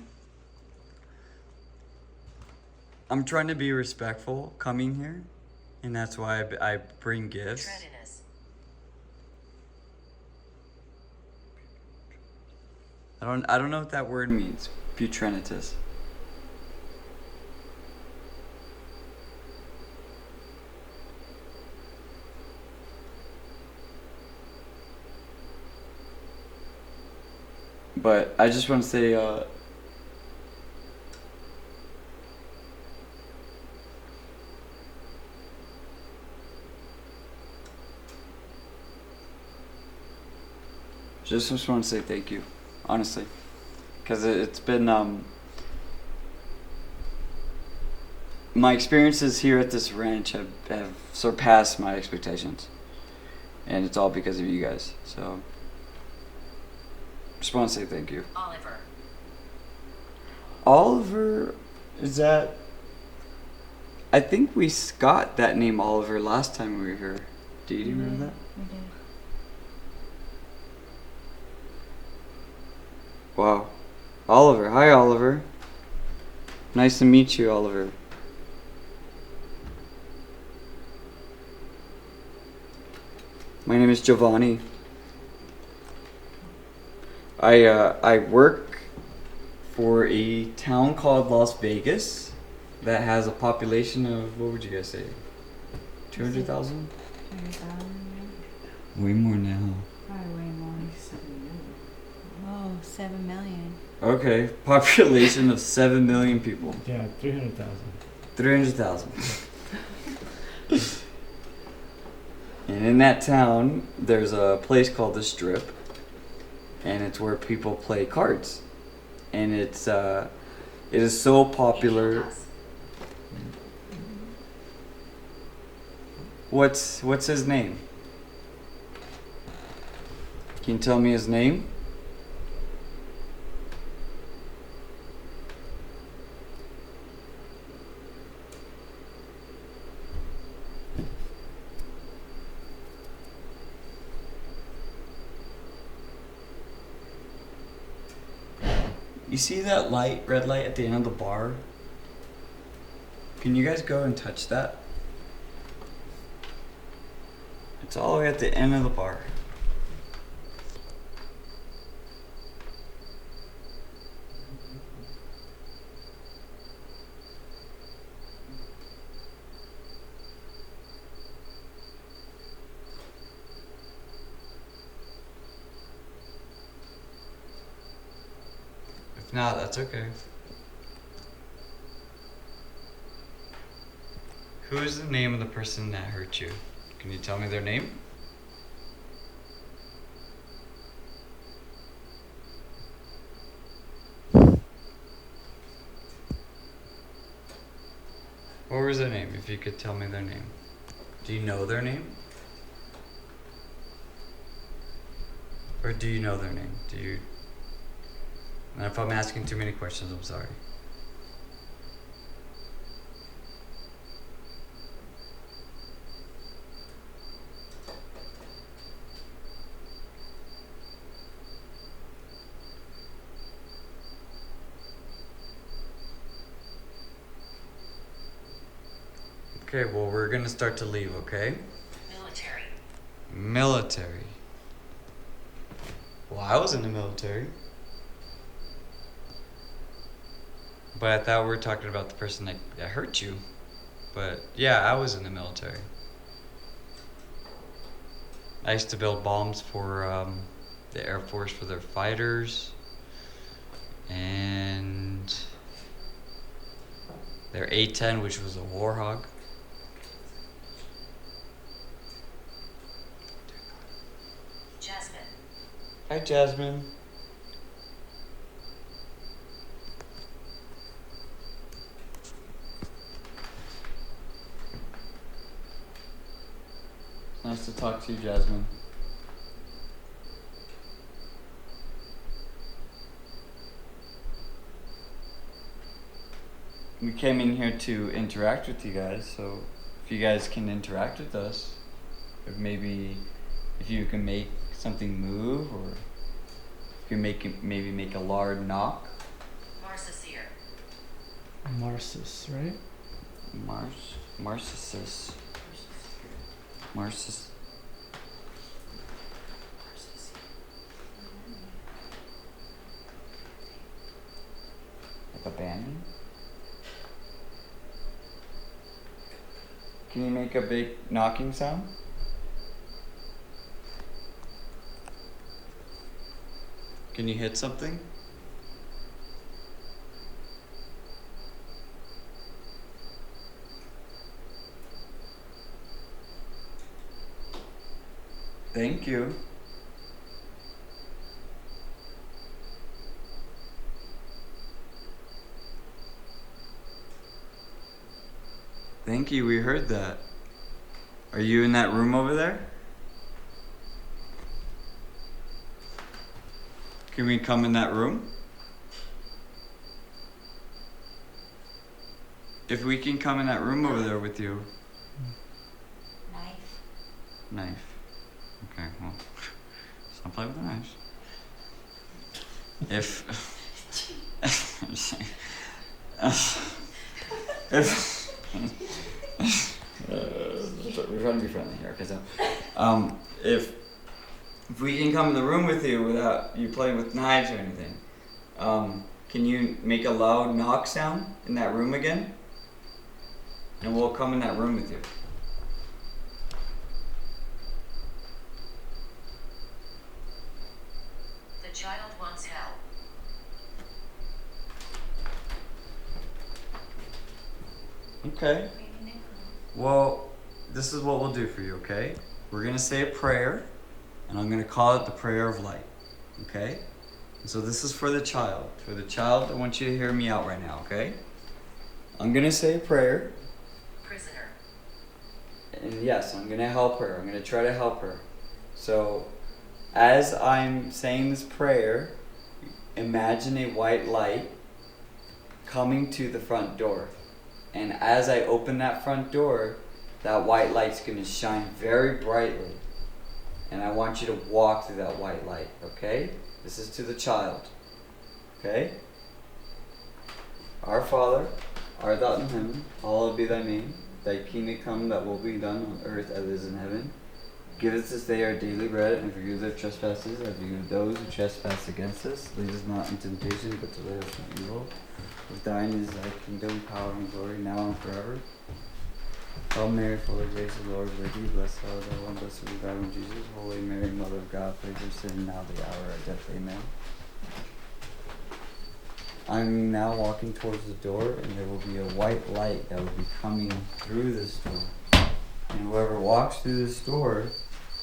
[SPEAKER 2] trying to be respectful coming here, and that's why I bring gifts.
[SPEAKER 7] Treadiness.
[SPEAKER 2] I don't know what that word means. Putrenitus. But I just want to say, just want to say thank you, honestly, because it's been my experiences here at this ranch have surpassed my expectations, and it's all because of you guys. So just want to say thank you.
[SPEAKER 7] Oliver.
[SPEAKER 2] Oliver, is that? I think we got that name Oliver last time we were here. Do you remember that?
[SPEAKER 5] We did.
[SPEAKER 2] Wow. Oliver. Hi, Oliver. Nice to meet you, Oliver. My name is Giovanni. I work for a town called Las Vegas that has a population of, what would you guys say? 200,000?
[SPEAKER 5] 200,000?
[SPEAKER 2] Way more now.
[SPEAKER 5] Probably way more. 7 million.
[SPEAKER 2] Okay, population of 7 million people.
[SPEAKER 3] Yeah, 300,000.
[SPEAKER 2] 300,000. And in that town, there's a place called the Strip, and it's where people play cards. And it is so popular. What's his name? Can you tell me his name? You see that light, red light at the end of the bar? Can you guys go and touch that? It's all the way at the end of the bar. If not, that's okay. Who is the name of the person that hurt you? Can you tell me their name? What was their name, if you could tell me their name? Do you know their name? Or do you know their name? Do you... And if I'm asking too many questions, I'm sorry.
[SPEAKER 8] Okay, well, we're gonna start to leave, okay?
[SPEAKER 7] Military.
[SPEAKER 8] Military. Well, I was in the military. But I thought we were talking about the person that hurt you. But yeah, I was in the military. I used to build bombs for the Air Force for their fighters. And their A-10, which was a Warhog.
[SPEAKER 7] Jasmine.
[SPEAKER 8] Hi, Jasmine. Nice to talk to you, Jasmine. We came in here to interact with you guys, so if you guys can interact with us, or maybe if you can make something move, or if you maybe make a loud knock.
[SPEAKER 7] Marsaseer.
[SPEAKER 3] Marsus, right?
[SPEAKER 8] Marsus. Like a band? Can you make a big knocking sound? Can you hit something? Thank you. Thank you, we heard that. Are you in that room over there? Can we come in that room? If we can come in that room over there with you. Knife. Okay, well, stop playing with the knives. We're trying to be friendly here, okay? So, if we can come in the room with you without you playing with knives or anything, can you make a loud knock sound in that room again? And we'll come in that room with you.
[SPEAKER 7] The child wants help.
[SPEAKER 8] Okay. Well, this is what we'll do for you, okay? We're gonna say a prayer, and I'm gonna call it the prayer of light, okay? And so this is for the child. For the child, I want you to hear me out right now, okay? I'm gonna say a prayer.
[SPEAKER 7] Prisoner.
[SPEAKER 8] And yes, I'm gonna help her. I'm gonna try to help her. So, as I'm saying this prayer, imagine a white light coming to the front door. And as I open that front door, that white light's gonna shine very brightly. And I want you to walk through that white light, okay? This is to the child, okay? Our Father, art thou in heaven, hallowed be thy name. Thy kingdom come, that will be done on earth as it is in heaven. Give us this day our daily bread, and forgive our trespasses, as we forgive those who trespass against us. Lead us not into temptation, but deliver us from evil. For thine is thy kingdom, power, and glory, now and forever. Hail Mary, full of grace, the Lord is with thee. Blessed art thou among blessed is thy womb, Jesus. Holy Mary, Mother of God, pray for sin, now the hour of our death. Amen. I'm now walking towards the door, and there will be a white light that will be coming through this door. And whoever walks through this door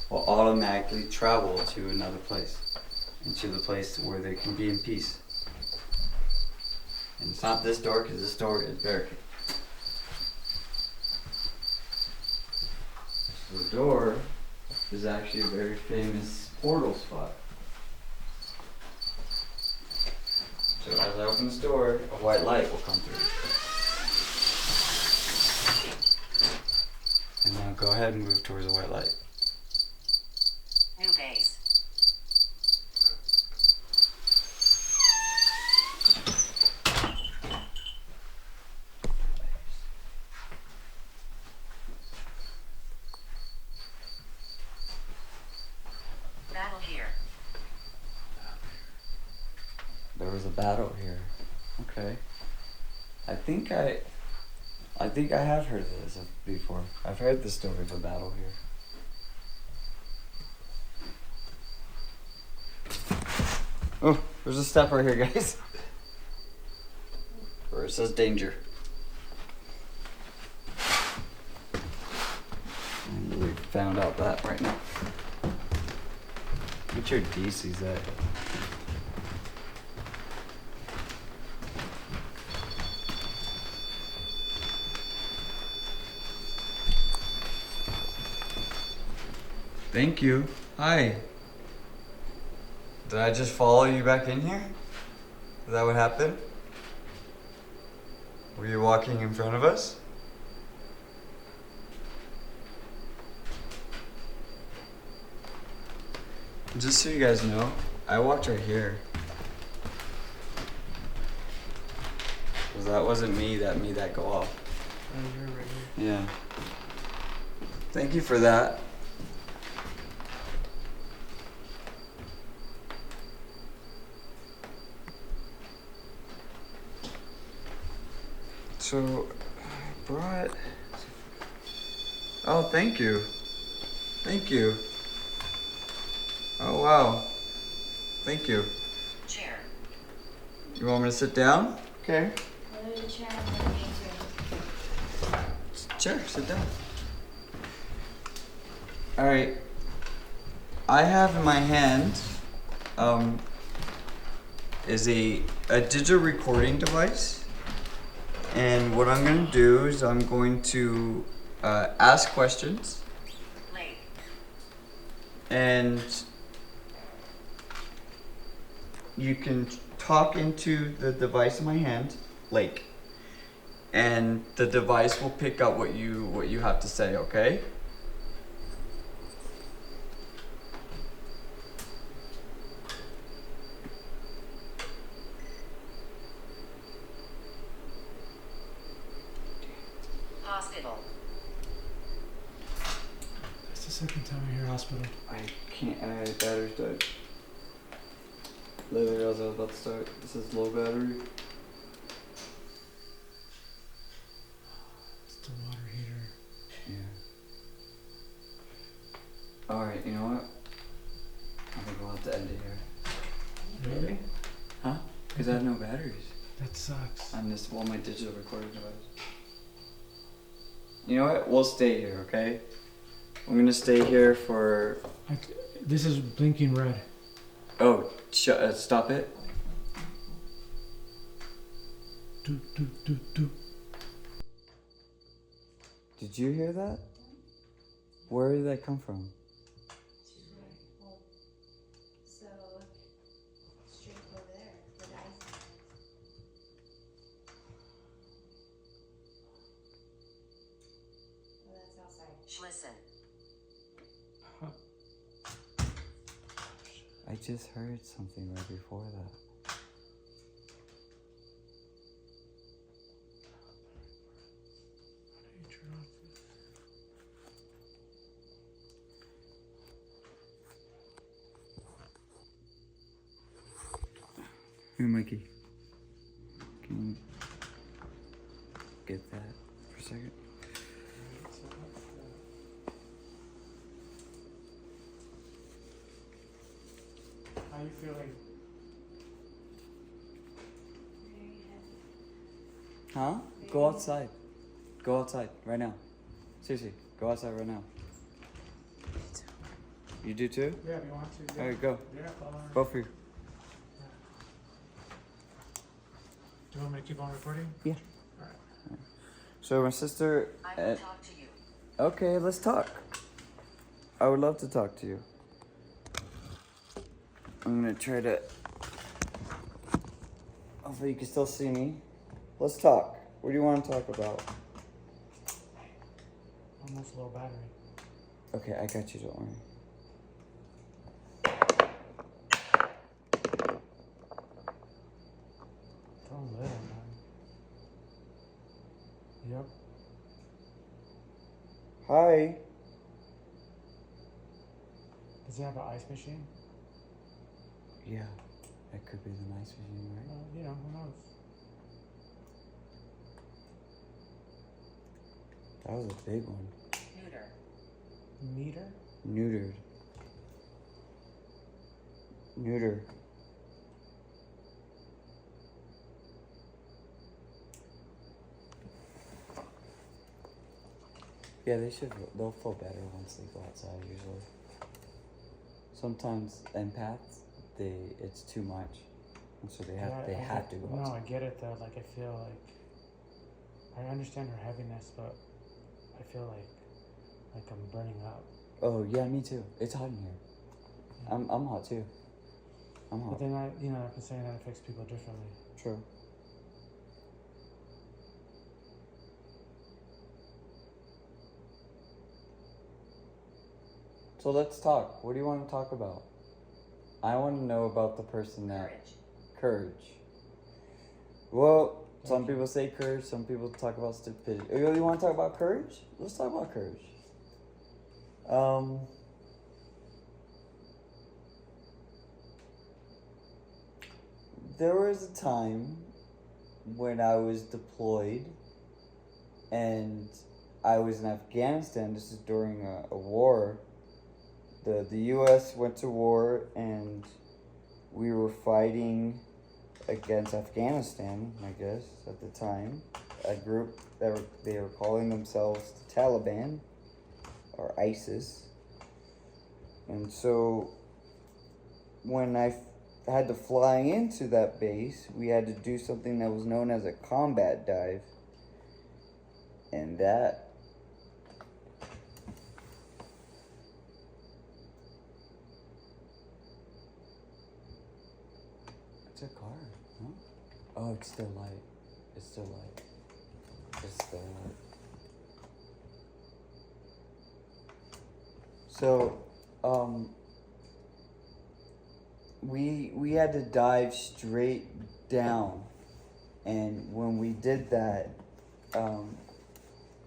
[SPEAKER 8] will automatically travel to another place, into the place where they can be in peace. And it's not this door, because this door is barricaded. The door is actually a very famous portal spot. So as I open this door, a white light will come through. And now go ahead and move towards the white light.
[SPEAKER 7] New base.
[SPEAKER 8] battle here. Okay. I think I have heard of this before. I've heard the story of a battle here. Oh, there's a step right here, guys. Where it says danger. And we found out that right now. Get your DC's at. Thank you. Hi. Did I just follow you back in here? Is that what happened? Were you walking in front of us? Just so you guys know, I walked right here. Cause that wasn't me that made that go off.
[SPEAKER 6] Oh, you're right here.
[SPEAKER 8] Yeah. Thank you for that. So, I brought... Oh, thank you. Thank you. Oh, wow. Thank you.
[SPEAKER 7] Chair.
[SPEAKER 8] You want me to sit down? Okay. Sure, sit down. All right. I have in my hand is a digital recording device, and what I'm going to do is I'm going to ask questions,
[SPEAKER 7] Late.
[SPEAKER 8] and you can talk into the device in my hand, Lake, and the device will pick up what you have to say. Okay.
[SPEAKER 7] Hospital.
[SPEAKER 3] It's the second time I hear hospital.
[SPEAKER 8] I can't. Battery's died. Literally, as I was about to start. This is low battery.
[SPEAKER 3] It's the water heater.
[SPEAKER 8] Yeah. All right. You know what? I think we'll have to end it here.
[SPEAKER 3] Really?
[SPEAKER 8] Huh? Because I have no batteries.
[SPEAKER 3] That sucks.
[SPEAKER 8] On this, my digital recording device. You know what? We'll stay here, okay? I'm gonna stay here for.
[SPEAKER 3] This is blinking red.
[SPEAKER 8] Oh, stop it.
[SPEAKER 3] Do, do, do, do.
[SPEAKER 8] Did you hear that? Where did that come from?
[SPEAKER 5] So, straight over there, the dice. Oh, that's outside.
[SPEAKER 7] Schliessen.
[SPEAKER 8] I just heard something right before that. Here, Mikey. Can you get that for a second?
[SPEAKER 3] How are you feeling?
[SPEAKER 8] Huh? Go outside. Go outside right now. Seriously, go outside right now. You do too?
[SPEAKER 3] Yeah, if you want to. Yeah.
[SPEAKER 8] Alright, go.
[SPEAKER 3] Yeah,
[SPEAKER 8] Both of you.
[SPEAKER 3] Do you want me to keep on recording?
[SPEAKER 8] Yeah.
[SPEAKER 3] Alright.
[SPEAKER 8] So my sister.
[SPEAKER 7] I will talk to you.
[SPEAKER 8] Okay, let's talk. I would love to talk to you. I'm gonna try to. Hopefully you can still see me. Let's talk. What do you want to talk about?
[SPEAKER 3] Almost low battery.
[SPEAKER 8] Okay, I got you. Don't worry.
[SPEAKER 3] Don't let him, man. Yep.
[SPEAKER 8] Hi.
[SPEAKER 3] Does he have an ice machine?
[SPEAKER 8] Yeah. That could be the nice regime, right?
[SPEAKER 3] You know, who knows?
[SPEAKER 8] That was a big one.
[SPEAKER 7] Neuter.
[SPEAKER 3] Meter?
[SPEAKER 8] Neutered. Neuter. Yeah, they'll feel better once they go outside usually. Sometimes empaths, it's too much. And so they have to go
[SPEAKER 3] No,
[SPEAKER 8] outside.
[SPEAKER 3] I get it though. Like, I feel like I understand her heaviness, but I feel like I'm burning up.
[SPEAKER 8] Oh yeah, me too. It's hot in here. I'm hot too. I'm
[SPEAKER 3] But
[SPEAKER 8] hot.
[SPEAKER 3] then I've been saying that affects people differently.
[SPEAKER 8] True. So let's talk. What do you want to talk about? I want to know about the person that courage. Well, some people say courage, some people talk about stupidity. You really want to talk about courage? Let's talk about courage. There was a time when I was deployed and I was in Afghanistan. This is during a war. The U.S. went to war and we were fighting against Afghanistan, I guess, at the time. A group that they were calling themselves the Taliban or ISIS. And so when I had to fly into that base, we had to do something that was known as a combat dive. And that it's a car, huh? Oh, it's still light. It's still light. It's still light. So, we had to dive straight down, and when we did that,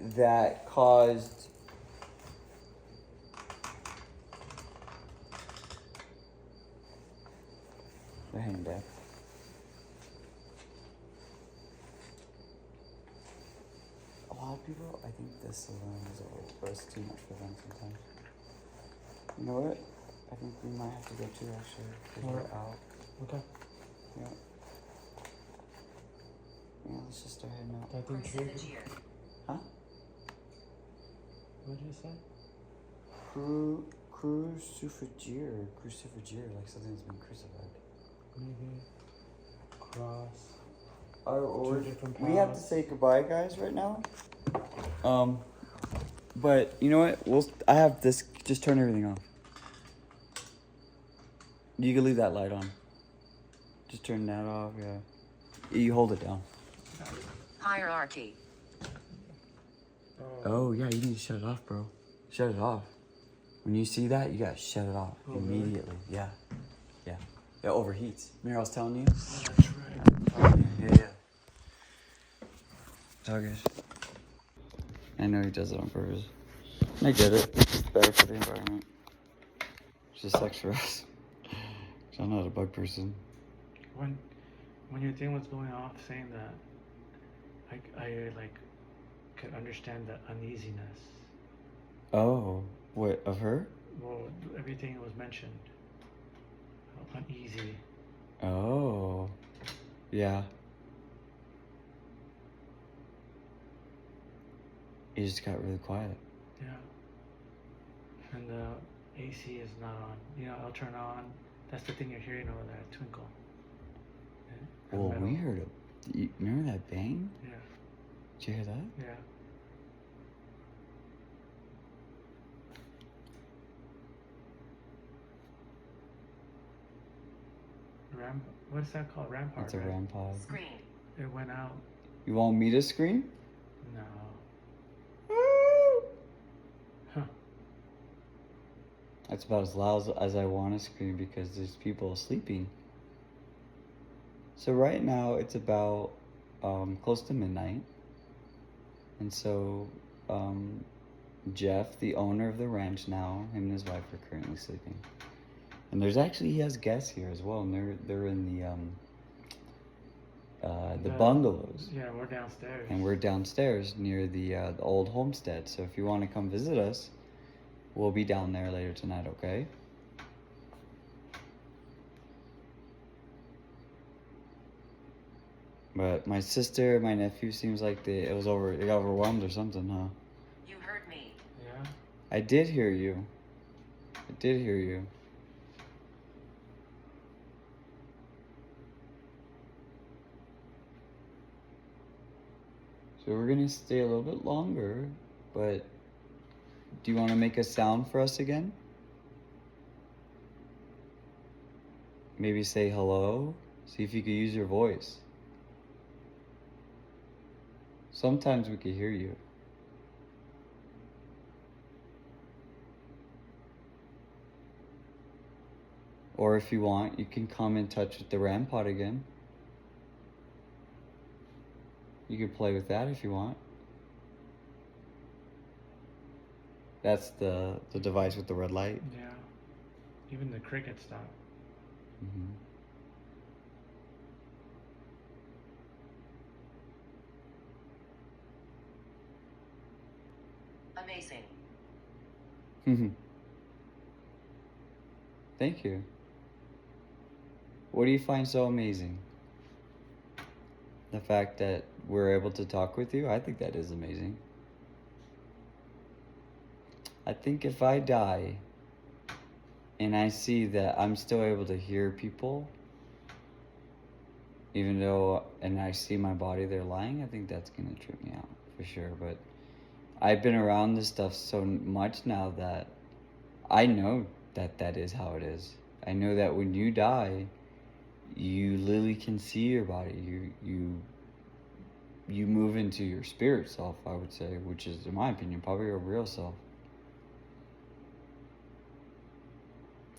[SPEAKER 8] that caused the hang back. A lot of people, I think this alone is or it's too much for them sometimes. You know what? I think we might have to go too actually, because we're out.
[SPEAKER 3] Okay.
[SPEAKER 8] Yeah. Yeah, let's just start heading out.
[SPEAKER 3] I think true.
[SPEAKER 8] Huh?
[SPEAKER 3] What did you say?
[SPEAKER 8] Crucifixion, like something's been crucified.
[SPEAKER 3] Maybe cross.
[SPEAKER 8] Or
[SPEAKER 3] different
[SPEAKER 8] we have to
[SPEAKER 3] paths.
[SPEAKER 8] say goodbye, guys, right now. But you know what? I have this. Just turn everything off. You can leave that light on. Just turn that off. Yeah. You hold it down.
[SPEAKER 7] Hierarchy.
[SPEAKER 8] Oh yeah, you need to shut it off, bro. Shut it off. When you see that, you gotta shut it off immediately. Really? Yeah. Yeah. It overheats. Remember I was telling you?
[SPEAKER 3] Oh, that's right.
[SPEAKER 8] Yeah. Oh, guys. I know he does it on purpose. I get it. It's better for the environment. It just sucks for us. 'Cause I'm not a bug person.
[SPEAKER 3] When your thing was going off saying that, I could understand the uneasiness.
[SPEAKER 8] Oh, what, of her?
[SPEAKER 3] Well, everything was mentioned. Uneasy.
[SPEAKER 8] Oh, yeah. You just got really quiet.
[SPEAKER 3] Yeah. And the AC is not on. I'll turn on. That's the thing you're hearing over there, twinkle. Yeah.
[SPEAKER 8] Well,
[SPEAKER 3] Metal.
[SPEAKER 8] we heard it. You remember that bang?
[SPEAKER 3] Yeah.
[SPEAKER 8] Did you hear that?
[SPEAKER 3] Yeah. What is that called? Rampart.
[SPEAKER 8] It's a
[SPEAKER 3] right?
[SPEAKER 8] rampart.
[SPEAKER 7] Screen.
[SPEAKER 3] It went out.
[SPEAKER 8] You want me to scream?
[SPEAKER 3] No.
[SPEAKER 8] That's about as loud as I want to scream because there's people sleeping. So right now it's about close to midnight. And so Jeff, the owner of the ranch now, him and his wife are currently sleeping. And there's actually, he has guests here as well, and they're in the bungalows.
[SPEAKER 3] Yeah, we're downstairs.
[SPEAKER 8] And we're downstairs near the old homestead. So if you want to come visit us, we'll be down there later tonight, okay? But my sister, my nephew, seems like they got overwhelmed or something, huh?
[SPEAKER 7] You heard me.
[SPEAKER 3] Yeah.
[SPEAKER 8] I did hear you. I did hear you. So we're gonna stay a little bit longer, but do you want to make a sound for us again? Maybe say hello. See if you could use your voice. Sometimes we could hear you. Or if you want, you can come in touch with the RAM pod again. You can play with that if you want. That's the device with the red light.
[SPEAKER 3] Yeah. Even the cricket stopped.
[SPEAKER 8] Mm-hmm.
[SPEAKER 7] Amazing.
[SPEAKER 8] Thank you. What do you find so amazing? The fact that we're able to talk with you? I think that is amazing. I think if I die and I see that I'm still able to hear people, even though, and I see my body there lying, I think that's gonna trip me out for sure. But I've been around this stuff so much now that I know that that is how it is. I know that when you die, you literally can see your body. You move into your spirit self, I would say, which is, in my opinion, probably your real self.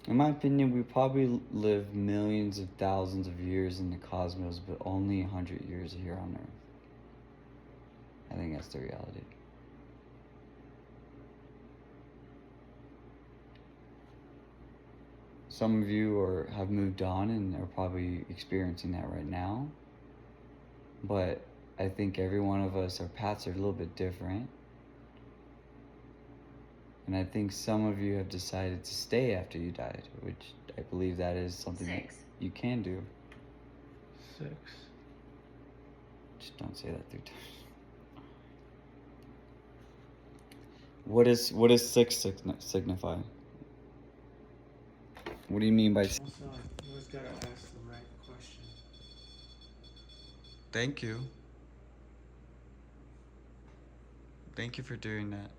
[SPEAKER 8] In my opinion, we probably live millions of thousands of years in the cosmos, but only 100 years here on Earth. I think that's the reality. Some of you have moved on and are probably experiencing that right now. But I think every one of us, our paths are a little bit different. And I think some of you have decided to stay after you died, which I believe that is something that you can do.
[SPEAKER 3] 6.
[SPEAKER 8] Just don't say that 3 times. What does 6 signify? What do you mean by?
[SPEAKER 3] Also, you always gotta ask the right question.
[SPEAKER 8] Thank you. Thank you for doing that.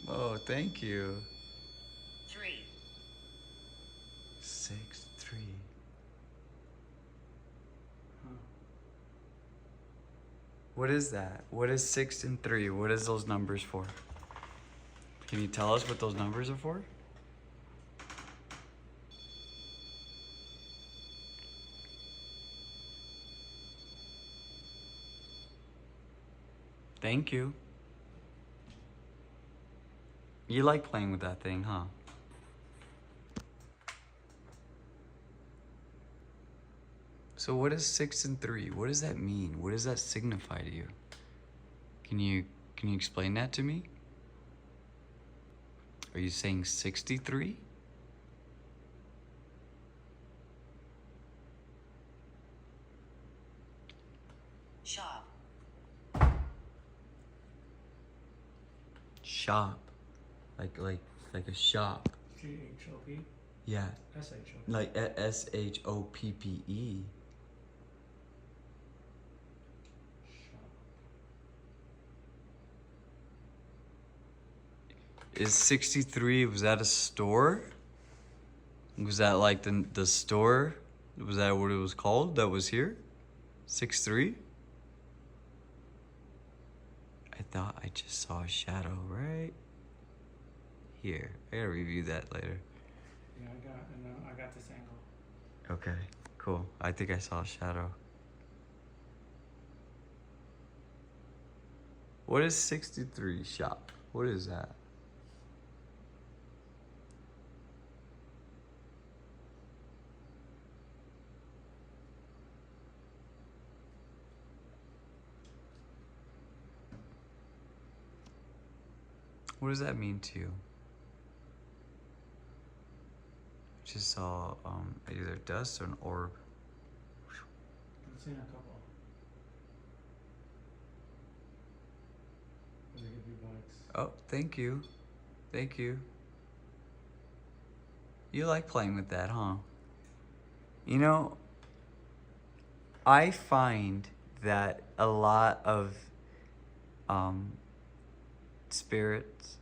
[SPEAKER 8] Oh, thank you.
[SPEAKER 7] 3.
[SPEAKER 8] 6, 3.
[SPEAKER 3] Huh.
[SPEAKER 8] What is that? What is 6 and 3? What is those numbers for? Can you tell us what those numbers are for? Thank you. You like playing with that thing, huh? So what is 6 and 3? What does that mean? What does that signify to you? Can you explain that to me? Are you saying 63?
[SPEAKER 7] Shop.
[SPEAKER 8] Shop. Like a shop.
[SPEAKER 3] G-H-O-P?
[SPEAKER 8] Yeah.
[SPEAKER 3] S-H-O-P.
[SPEAKER 8] Like SHOPPE. Is 63, was that a store? Was that like the store? Was that what it was called that was here? 63? I thought I just saw a shadow right here. I gotta review that later.
[SPEAKER 3] Yeah, I got this angle.
[SPEAKER 8] Okay, cool. I think I saw a shadow. What is 63 shop? What is that? What does that mean to you? Just saw either dust or an orb.
[SPEAKER 3] I've seen a couple. They could be bugs.
[SPEAKER 8] Oh, thank you. Thank you. You like playing with that, huh? You know, I find that a lot of spirits,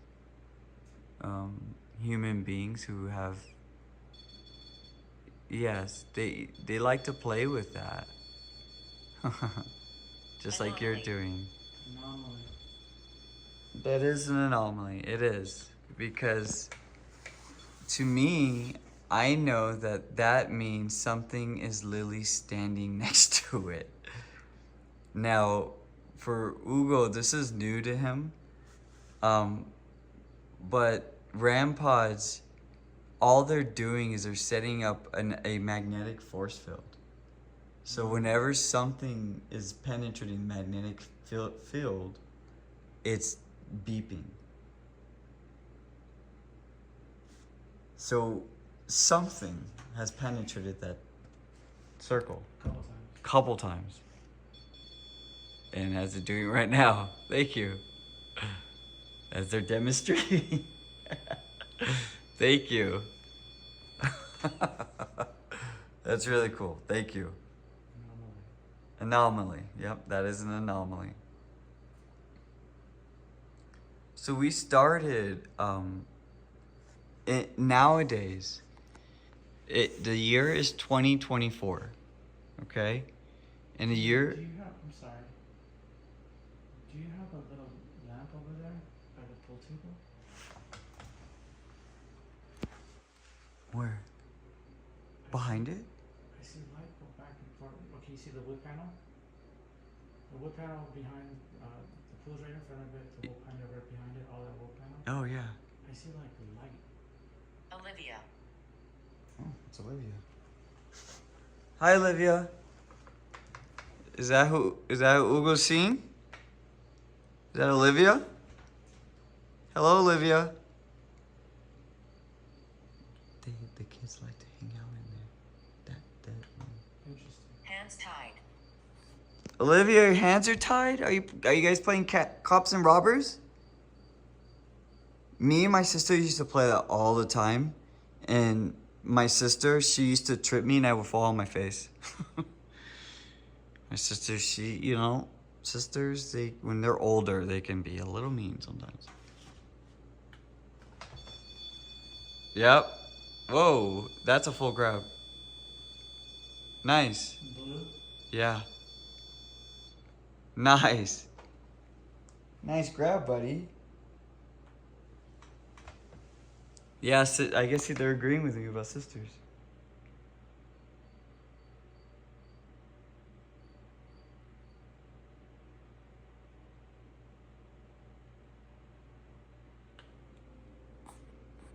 [SPEAKER 8] human beings who have, yes, they like to play with that. Just like you're doing.
[SPEAKER 3] Anomaly.
[SPEAKER 8] That is an anomaly. It is. Because to me, I know that that means something is literally standing next to it. Now, for Ugo, this is new to him. But rampods, all they're doing is they're setting up a magnetic force field. So whenever something is penetrating the magnetic field, it's beeping. So something has penetrated that circle. Couple times. And as they're doing right now, thank you. As they're demonstrating. Thank you. That's really cool. Thank you. Anomaly. Yep, that is an anomaly. So we started nowadays the year is 2024. Okay? And the year
[SPEAKER 3] Do you have, I'm sorry. Do you have a little lamp over there by the pool table?
[SPEAKER 8] where? Behind it?
[SPEAKER 3] I see light go back and forth. Okay, you see the wood panel? The wood panel behind the pool's right in front of it, the wood panel right behind it, all that wood panel.
[SPEAKER 8] Oh yeah.
[SPEAKER 3] I see like light.
[SPEAKER 7] Olivia.
[SPEAKER 8] Oh, it's Olivia. Hi Olivia. Is that who Ugo's seeing? Is that Olivia? Hello Olivia. The kids like to hang out in there.
[SPEAKER 3] Interesting.
[SPEAKER 7] Hands tied.
[SPEAKER 8] Olivia, your hands are tied? Are you guys playing cops and robbers? Me and my sister used to play that all the time. And my sister, she used to trip me and I would fall on my face. My sister, sisters, when they're older, they can be a little mean sometimes. Yep. Whoa, that's a full grab. Nice.
[SPEAKER 3] Blue?
[SPEAKER 8] Yeah. Nice. Nice grab, buddy. Yeah, I guess they're agreeing with you about sisters.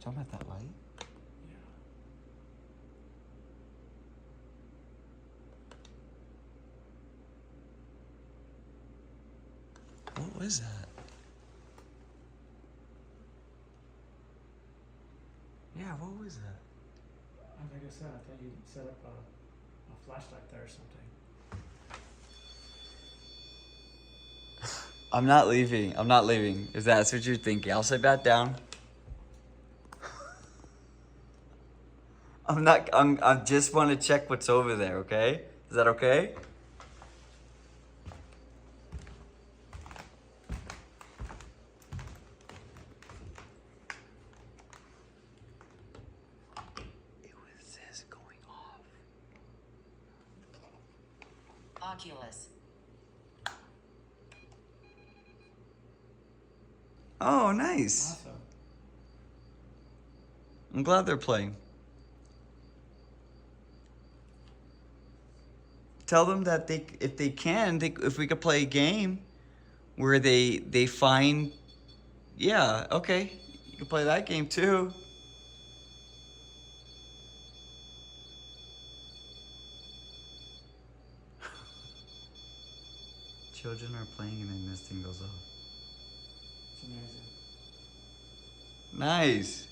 [SPEAKER 8] Talking about that light?
[SPEAKER 3] Yeah.
[SPEAKER 8] What was that? Yeah, what was that?
[SPEAKER 3] Like I said, I thought you set up a flashlight there or something.
[SPEAKER 8] I'm not leaving. I'm not leaving. If that's what you're thinking, I'll sit back down. I just want to check what's over there, okay? Is that okay? It was this going off.
[SPEAKER 7] Oculus.
[SPEAKER 8] Oh, nice.
[SPEAKER 3] Awesome.
[SPEAKER 8] I'm glad they're playing. Tell them that if we could play a game where they find, yeah, okay, you can play that game too. Children are playing and then this thing goes off.
[SPEAKER 3] It's amazing.
[SPEAKER 8] Nice.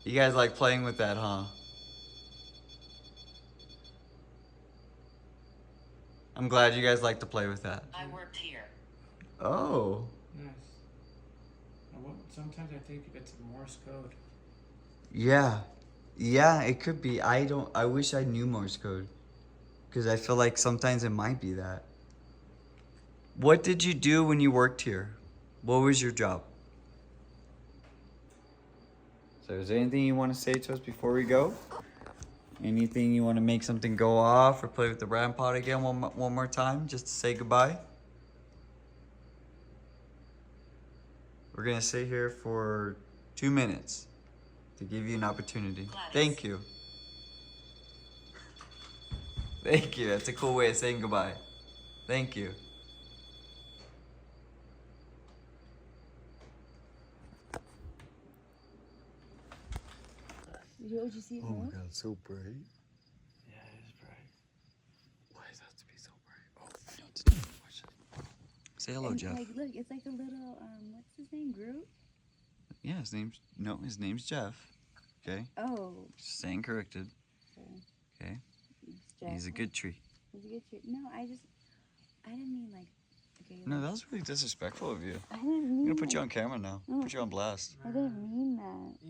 [SPEAKER 8] You guys like playing with that, huh? I'm glad you guys like to play with that.
[SPEAKER 7] I worked here.
[SPEAKER 8] Oh.
[SPEAKER 3] Nice. Sometimes I think it's Morse code.
[SPEAKER 8] Yeah. Yeah, it could be. I wish I knew Morse code. Because I feel like sometimes it might be that. What did you do when you worked here? What was your job? So is there anything you want to say to us before we go? Anything you want to make something go off or play with the ram pod again one more time just to say goodbye? We're going to sit here for 2 minutes to give you an opportunity. Thank you. Thank you. That's a cool way of saying goodbye. Thank you.
[SPEAKER 5] Would you see it?
[SPEAKER 4] Oh my god, it's so bright.
[SPEAKER 3] Yeah, it is bright.
[SPEAKER 8] Why does that have to be so bright? Oh, I know what to do. Say hello,
[SPEAKER 5] And,
[SPEAKER 8] Jeff.
[SPEAKER 5] like, look, it's like a little, what's his name? Groot?
[SPEAKER 8] Yeah, his name's Jeff. Okay?
[SPEAKER 5] Oh.
[SPEAKER 8] Saying corrected. Okay?
[SPEAKER 5] It's Jeff.
[SPEAKER 8] He's a good tree.
[SPEAKER 5] He's a good tree. No, I didn't mean like, okay.
[SPEAKER 8] No, that was really disrespectful of you.
[SPEAKER 5] I didn't mean
[SPEAKER 8] I'm gonna put you
[SPEAKER 5] like-
[SPEAKER 8] on camera now.
[SPEAKER 5] No.
[SPEAKER 8] Put you on blast.
[SPEAKER 5] I didn't mean that.